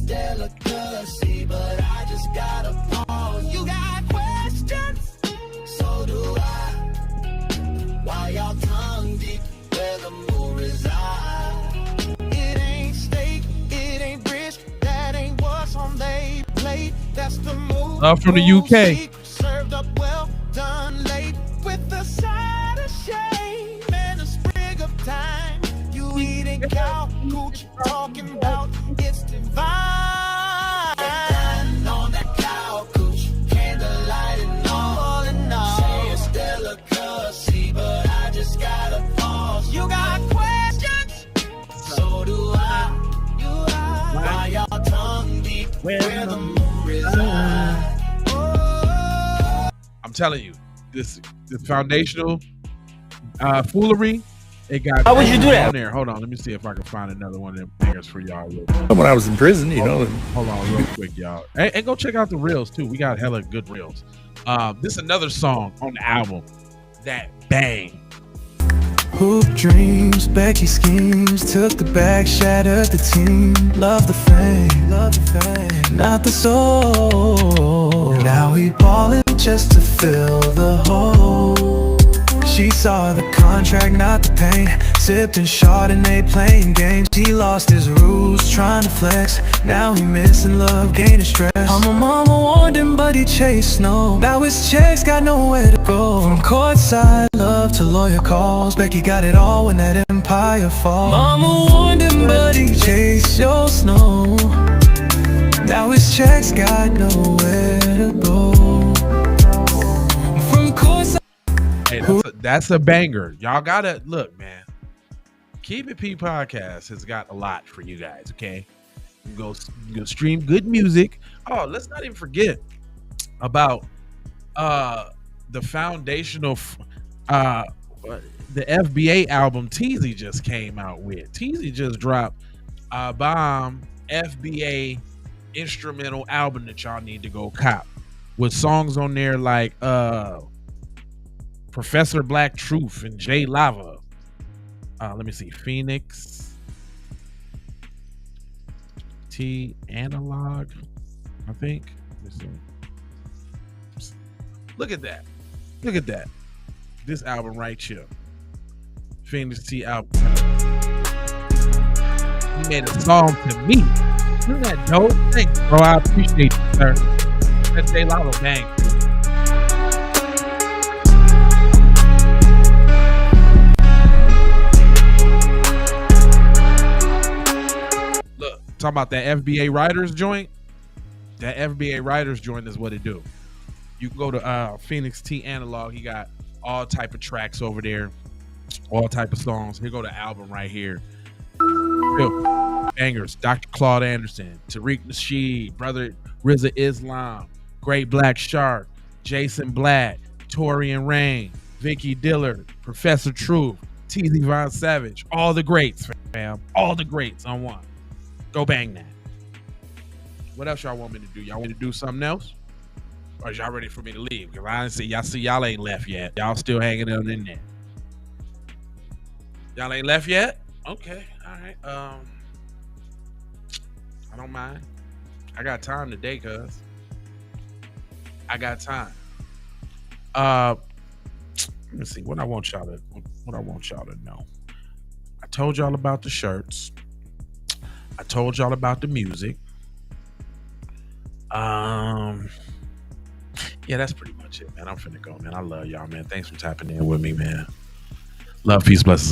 Delicacy, but I just gotta pause. You got questions? So do I. Why y'all tongue deep where the moon resides? It ain't steak, it ain't brisket, that ain't what's on they plate. That's the move. From the UK. Served up well done late with the side of shame and a sprig of thyme. You eating cow cooch, talking about it's divine. On that cow cooch, candlelight and all and all. Say it's delicacy, but I just gotta pause. You got questions? So do I. Why y'all tongue deep where the moon resides? I'm telling you, this foundational foolery. It got. How would you do that? On there. Hold on, let me see if I can find another one of them bangers for y'all. When I was in prison, you know. Hold on, real quick, y'all. And go check out the reels too. We got hella good reels. This is another song on the album that bang. Hoop dreams, Becky schemes, took the bag, shattered the team. Love the fame, not the soul. Now we ballin' just to fill the hole. She saw the contract, not the pain. Sipped and Chardonnay, playing games. He lost his rules, trying to flex. Now he missing love, gaining stress. My mama warned him, but he chased no. Now his checks got nowhere to go. From courtside love to lawyer calls, Becky got it all when that empire falls. Mama warned him, but he chased your snow. Now his checks got nowhere to go. From courtside. Hey, that's a banger. Y'all gotta look, man. Keep It P podcast has got a lot for you guys. Okay, you go stream good music. Oh, let's not even forget about the foundational, the FBA album Teezy just came out with. Teezy just dropped a bomb FBA instrumental album that y'all need to go cop with songs on there like Professor Black Truth and J Lava. Let me see. Phoenix T Analog, I think. Let me see. Look at that. Look at that. This album right here. Phoenix T album. He made a song to me. Isn't that dope? Thanks, bro. I appreciate you, sir. That J Lava bang. Talking about that FBA Writers joint. That FBA Writers joint is what it do. You can go to Phoenix T Analog. He got all type of tracks over there, all type of songs. Here go the album right here. Real bangers. Dr. Claude Anderson, Tariq Nasheed, Brother RZA Islam, Great Black Shark, Jason Black, Torian Rain, Vicky Dillard, Professor Truth, Teezy Von Savage. All the greats, fam. All the greats on one. Go bang that. What else y'all want me to do? Y'all want me to do something else? Or is y'all ready for me to leave? Because I didn't see y'all ain't left yet. Y'all still hanging out in there. Y'all ain't left yet? Okay. All right. I don't mind. I got time today, cuz. I got time. Let me see what I want y'all to know. I told y'all about the shirts. I told y'all about the music. Yeah, that's pretty much it, man. I'm finna go, man. I love y'all, man. Thanks for tapping in with me, man. Love, peace, blessings.